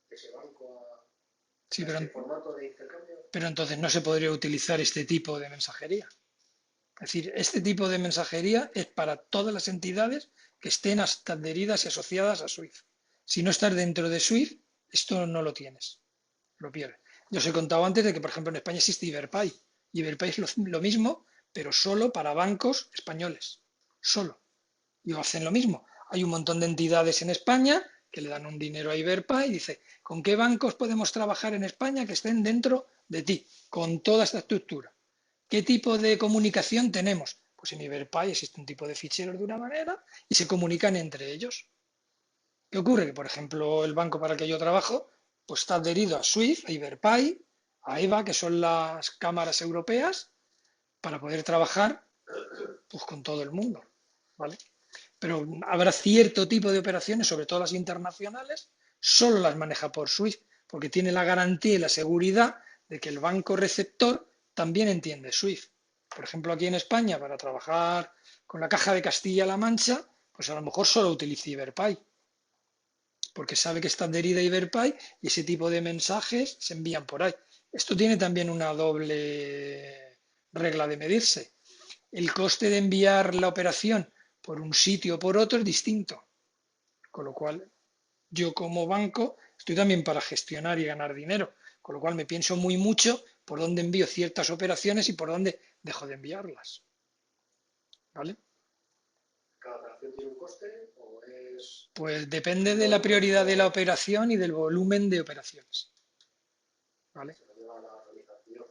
Ese banco Sí, este formato de intercambio. Pero entonces no se podría utilizar este tipo de mensajería. Es decir, este tipo de mensajería es para todas las entidades que estén hasta adheridas y asociadas a SWIFT. Si no estás dentro de SWIFT, esto no lo tienes, lo pierdes. Yo os he contado antes de que, por ejemplo, en España existe Iberpay. Iberpay es lo mismo, pero solo para bancos españoles. Solo. Y hacen lo mismo. Hay un montón de entidades en España que le dan un dinero a Iberpay y dice, ¿con qué bancos podemos trabajar en España que estén dentro de ti? Con toda esta estructura. ¿Qué tipo de comunicación tenemos? Pues en Iberpay existe un tipo de ficheros de una manera y se comunican entre ellos. ¿Qué ocurre? Que, por ejemplo, el banco para el que yo trabajo pues está adherido a SWIFT, a Iberpay, a EBA, que son las cámaras europeas, para poder trabajar pues, con todo el mundo. ¿Vale? Pero habrá cierto tipo de operaciones, sobre todo las internacionales, solo las maneja por SWIFT, porque tiene la garantía y la seguridad de que el banco receptor también entiende SWIFT. Por ejemplo, aquí en España, para trabajar con la Caja de Castilla-La Mancha, pues a lo mejor solo utiliza Iberpay, porque sabe que está adherida a Iberpay y ese tipo de mensajes se envían por ahí. Esto tiene también una doble regla de medirse. El coste de enviar la operación por un sitio o por otro es distinto. Con lo cual, yo como banco estoy también para gestionar y ganar dinero. Con lo cual me pienso muy mucho por dónde envío ciertas operaciones y por dónde dejo de enviarlas. ¿Vale? ¿Cada operación tiene un coste o es...? Pues depende de la prioridad de la operación y del volumen de operaciones. ¿Vale? Se lo lleva a la organización.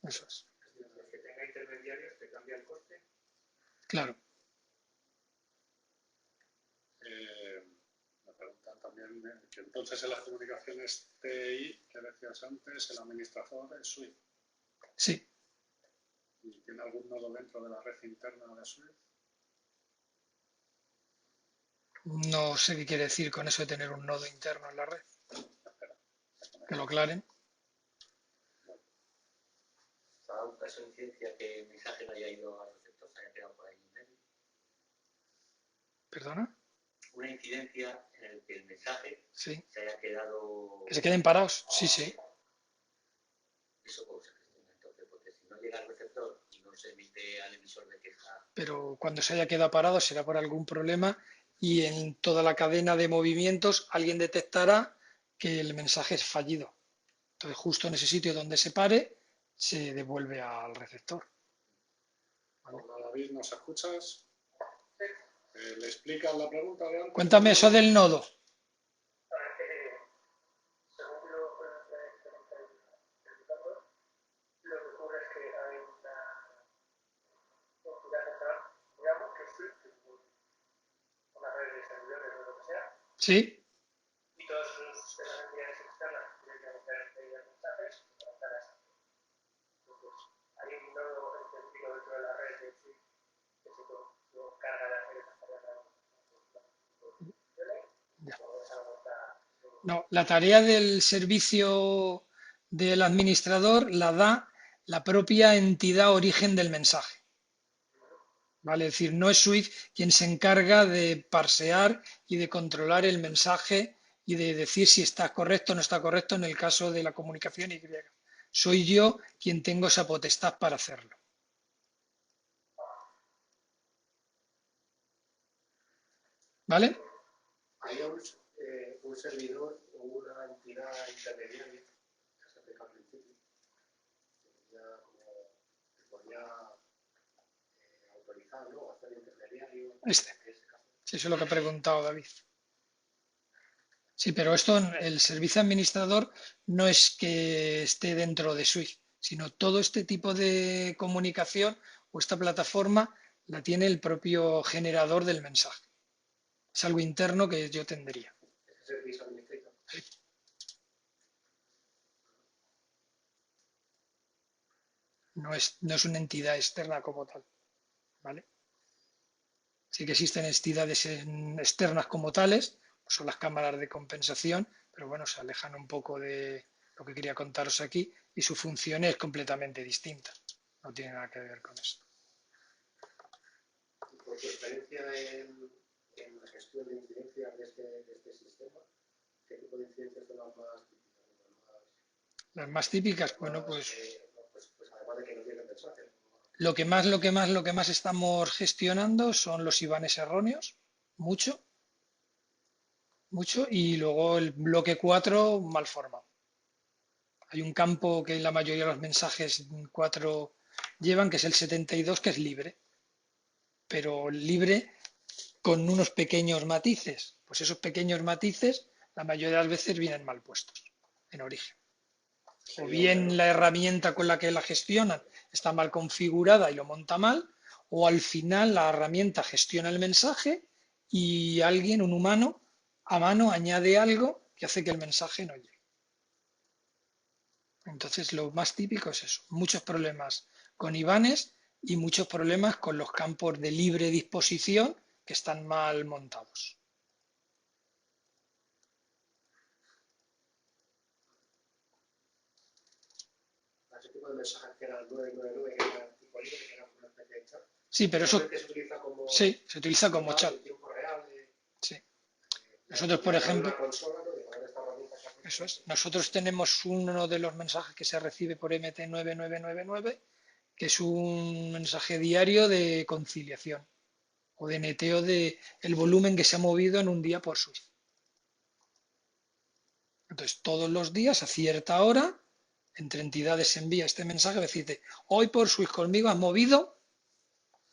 Eso es. Los que tenga intermediarios te cambia el coste. Claro. Me preguntan también que entonces en las comunicaciones TI, que decías antes, el administrador es Swift. Sí. ¿Y tiene algún nodo dentro de la red interna de Swift? No sé qué quiere decir con eso de tener un nodo interno en la red. Que lo aclaren. ¿Ha dado un caso de incidencia que el mensaje no haya ido al receptor, se haya quedado por ahí en medio? ¿Perdona? Una incidencia en la que el mensaje Sí. se haya quedado... ¿Que se queden parados? Sí, sí. Eso cómo se gestiona entonces, porque si no llega al receptor y no se emite al emisor de queja... Pero cuando se haya quedado parado será por algún problema y en toda la cadena de movimientos alguien detectará que el mensaje es fallido. Entonces, justo en ese sitio donde se pare, se devuelve al receptor. ¿Vale? Hola David, ¿nos escuchas? ¿Le explicas la pregunta de antes? Cuéntame eso del nodo. Sí, Y todas sus entidades externas tienen que meter mensajes para estar así. Entonces, hay un nodo específico dentro de la red de Swift que se encarga de hacer esas tareas. no, la tarea del servicio del administrador la da la propia entidad origen del mensaje. ¿Vale? Es decir, no es Swift quien se encarga de parsear y de controlar el mensaje y de decir si está correcto o no está correcto en el caso de la comunicación Y. Soy yo quien tengo esa potestad para hacerlo. ¿Vale? Hay un servidor o una entidad intermediaria que se aplica al principio, que podría autorizar, ¿no? Hacer intermediario. Sí, eso es lo que ha preguntado David. Sí, pero esto, el servicio administrador no es que esté dentro de Swift, sino todo este tipo de comunicación o esta plataforma la tiene el propio generador del mensaje. Es algo interno que yo tendría. Ese servicio administrador. No es una entidad externa como tal. ¿Vale? Sí que existen entidades externas como tales, son las cámaras de compensación, pero bueno, se alejan un poco de lo que quería contaros aquí y su función es completamente distinta. No tiene nada que ver con eso. Y por tu experiencia en la gestión de incidencias de este sistema, ¿qué tipo de incidencias son las más típicas? Las más típicas, bueno, pues Pues además de que no tienen mensajes. lo que más estamos gestionando son los IBANes erróneos, mucho, y luego el bloque 4 mal formado. Hay un campo que la mayoría de los mensajes 4 llevan, que es el 72, que es libre, pero libre con unos pequeños matices. Pues esos pequeños matices la mayoría de las veces vienen mal puestos en origen. O bien la herramienta con la que la gestionan está mal configurada y lo monta mal, o al final la herramienta gestiona el mensaje y alguien, un humano, a mano añade algo que hace que el mensaje no llegue. Entonces lo más típico es eso, muchos problemas con IBANes y muchos problemas con los campos de libre disposición que están mal montados. Ese tipo de mensajes que eran 999, que era tipo libre, que era una especie de chat. Sí, pero eso Se utiliza como, sí, se utiliza como chat. en tiempo real. Sí. Nosotros, por ejemplo, Una consola, ¿no? Y esta herramienta que eso es. Nosotros tenemos uno de los mensajes que se recibe por MT9999, que es un mensaje diario de conciliación o de neteo de el volumen que se ha movido en un día por Swift. Entonces, todos los días a cierta hora, entre entidades se envía este mensaje, decirte, hoy por Swift conmigo has movido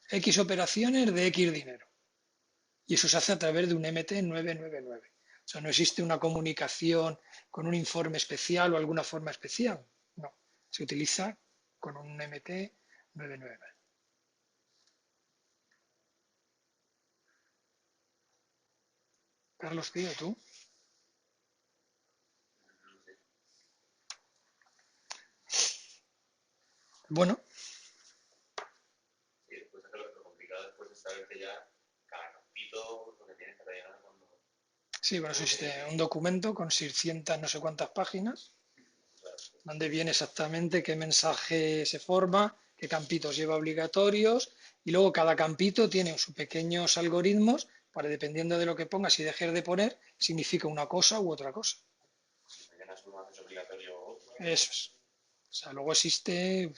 X operaciones de X dinero. y eso se hace a través de un MT 999. O sea, no existe una comunicación con un informe especial o alguna forma especial. No, se utiliza con un MT 999. Carlos, tío, tú. Bueno, Y después lo complicado después es saber que ya cada campito lo que tienes que rellenar cuando... sí, bueno, eso existe un documento con 600 no sé cuántas páginas, donde viene exactamente qué mensaje se forma, qué campitos lleva obligatorios, y luego cada campito tiene sus pequeños algoritmos para, dependiendo de lo que pongas y dejes de poner, significa una cosa u otra cosa. Si rellenas uno haces obligatorio otro. Eso es. O sea, luego existe,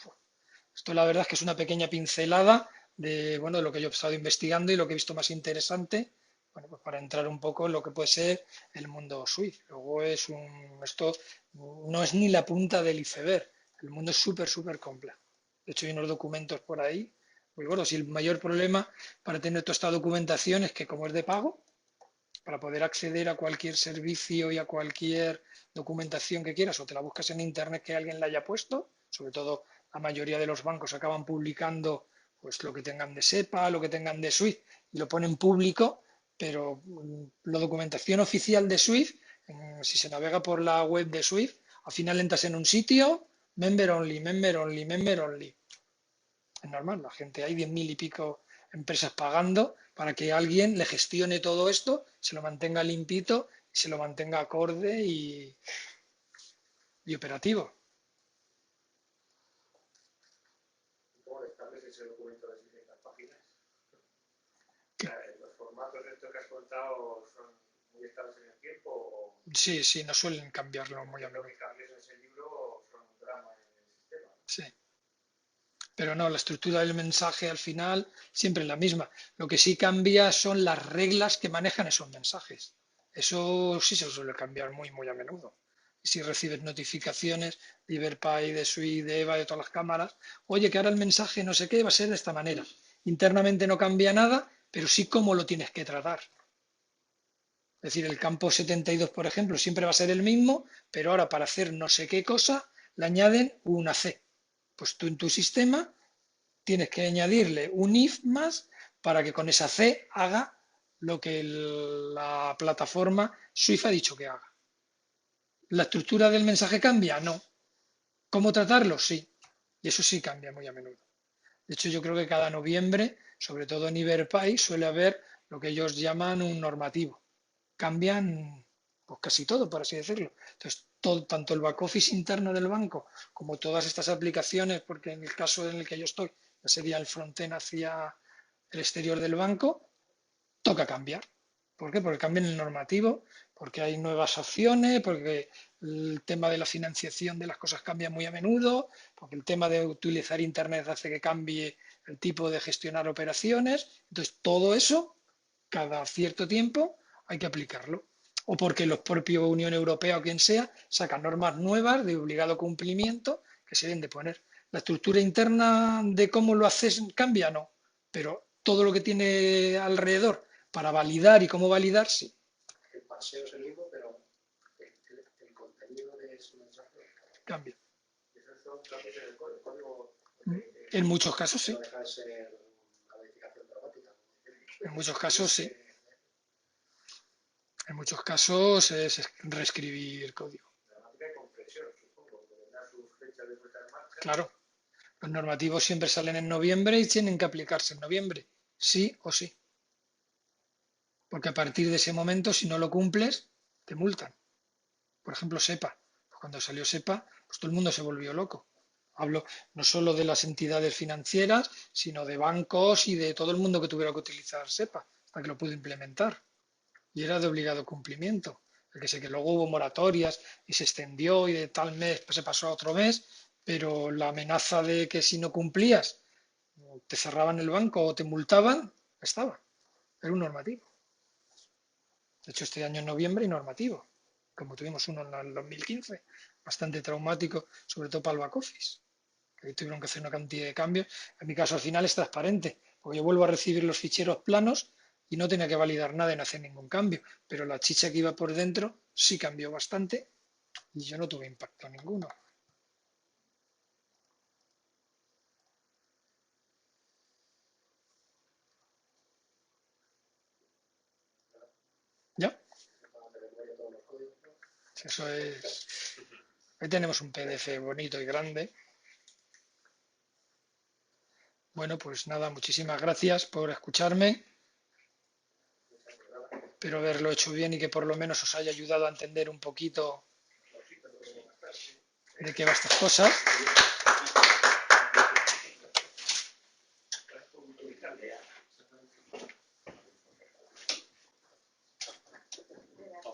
esto la verdad es que es una pequeña pincelada de, bueno, de lo que yo he estado investigando y lo que he visto más interesante, bueno, pues para entrar un poco en lo que puede ser el mundo Swift. Luego esto no es ni la punta del iceberg, el mundo es súper, súper complejo. De hecho, hay unos documentos por ahí muy gordos y el mayor problema para tener toda esta documentación es que como es de pago, para poder acceder a cualquier servicio y a cualquier documentación que quieras, o te la buscas en internet que alguien la haya puesto, sobre todo la mayoría de los bancos acaban publicando pues lo que tengan de SEPA, lo que tengan de SWIFT y lo ponen público, pero la documentación oficial de SWIFT, si se navega por la web de SWIFT, al final entras en un sitio, member only, member only, member only. Es normal, la gente, hay 10.000 y pico empresas pagando para que alguien le gestione todo esto, se lo mantenga limpito, se lo mantenga acorde y operativo. ¿Cómo le estableces ese documento de 600 páginas? ¿Los formatos de estos que has contado son muy estables en el tiempo? O Sí, sí, no suelen cambiarlo muy a lo menudo. que cambies en ese libro son un drama en el sistema? Sí. Pero no, la estructura del mensaje al final siempre es la misma. Lo que sí cambia son las reglas que manejan esos mensajes. Eso sí se suele cambiar muy, muy a menudo. Y si recibes notificaciones de Iberpay, de Swift, de EVA, de todas las cámaras, oye, que ahora el mensaje no sé qué va a ser de esta manera. Internamente no cambia nada, pero sí cómo lo tienes que tratar. Es decir, el campo 72, por ejemplo, siempre va a ser el mismo, pero ahora para hacer no sé qué cosa le añaden una C. Pues tú en tu sistema tienes que añadirle un if más para que con esa C haga lo que la plataforma Swift ha dicho que haga. ¿La estructura del mensaje cambia? No. ¿Cómo tratarlo? Sí. Y eso sí cambia muy a menudo. De hecho, yo creo que cada noviembre, sobre todo en Iberpay, suele haber lo que ellos llaman un normativo. Cambian pues, casi todo, por así decirlo. Entonces, tanto el back office interno del banco como todas estas aplicaciones, porque en el caso en el que yo estoy, ya sería el frontend hacia el exterior del banco, toca cambiar. ¿Por qué? Porque cambian el normativo, porque hay nuevas opciones, porque el tema de la financiación de las cosas cambia muy a menudo, porque el tema de utilizar Internet hace que cambie el tipo de gestionar operaciones. Entonces, todo eso, cada cierto tiempo, hay que aplicarlo. O porque los propios Unión Europea o quien sea sacan normas nuevas de obligado cumplimiento que se deben de poner. La estructura interna de cómo lo haces cambia, no, pero todo lo que tiene alrededor para validar y cómo validar, sí. El paseo es el mismo, pero el contenido de ese mensaje Cambia. Esos son cambios en el código. En muchos casos sí. no deja de ser una modificación dramática. En muchos casos sí. En muchos casos es reescribir código. Dramática y compresión, supongo, que tendrá sus fechas de puesta en marcha. Claro. Los normativos siempre salen en noviembre y tienen que aplicarse en noviembre, sí o sí. Porque a partir de ese momento, si no lo cumples, te multan. Por ejemplo, SEPA. Cuando salió SEPA, pues todo el mundo se volvió loco. Hablo no solo de las entidades financieras, sino de bancos y de todo el mundo que tuviera que utilizar SEPA hasta que lo pudo implementar. Y era de obligado cumplimiento. El que sé que luego hubo moratorias y se extendió y de tal mes pues se pasó a otro mes, pero la amenaza de que si no cumplías te cerraban el banco o te multaban, estaba. Era un normativo. De hecho, este año en noviembre hay normativo, como tuvimos uno en el 2015, bastante traumático, sobre todo para el back office, que tuvieron que hacer una cantidad de cambios. En mi caso, al final es transparente, porque yo vuelvo a recibir los ficheros planos y no tenía que validar nada y no hacer ningún cambio, pero la chicha que iba por dentro sí cambió bastante y yo no tuve impacto ninguno. ¿Ya? Eso es. Ahí tenemos un PDF bonito y grande. Bueno, pues nada, muchísimas gracias por escucharme. Espero haberlo hecho bien y que por lo menos os haya ayudado a entender un poquito de qué va estas cosas.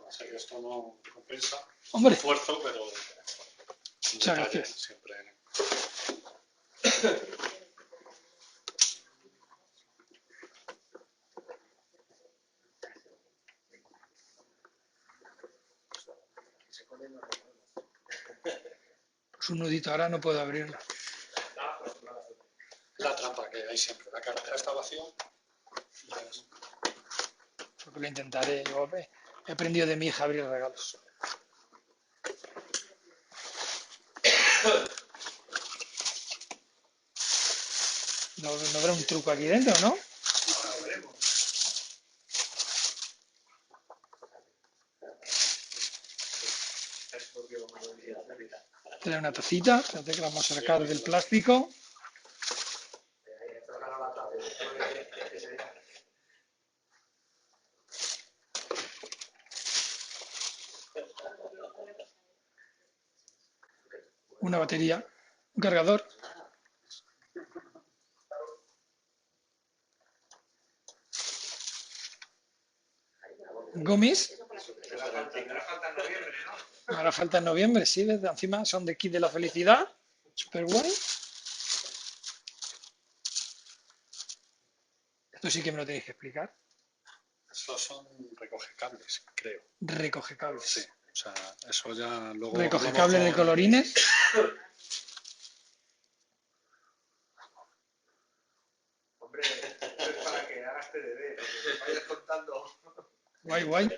En serio, esto no compensa Hombre, esfuerzo, pero muchas gracias. Siempre. Pues un nudito ahora no puedo abrirlo. La trampa que hay siempre. La cartera está vacía. Porque lo intentaré. Yo he aprendido de mi hija a abrir regalos. No habrá un truco aquí dentro, ¿no? Trae una tacita, espérate que la vamos a sacar del plástico. Una batería, un cargador. Gomis. Ahora falta en noviembre, sí, desde encima son de kit de la felicidad. Super guay. Esto sí que me lo tenéis que explicar. Estos son recogecables, creo. Recogecables. Sí, o sea, eso ya luego... Recogecables de colorines. Hombre, esto es para que hagas TDD, porque vayas contando. Guay, guay.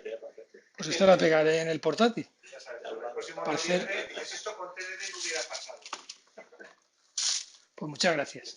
Pues esto la pegaré en el portátil. Ya sabes, el próximo Para hacer- noviembre dices esto con TDD no hubiera pasado. Pues muchas gracias.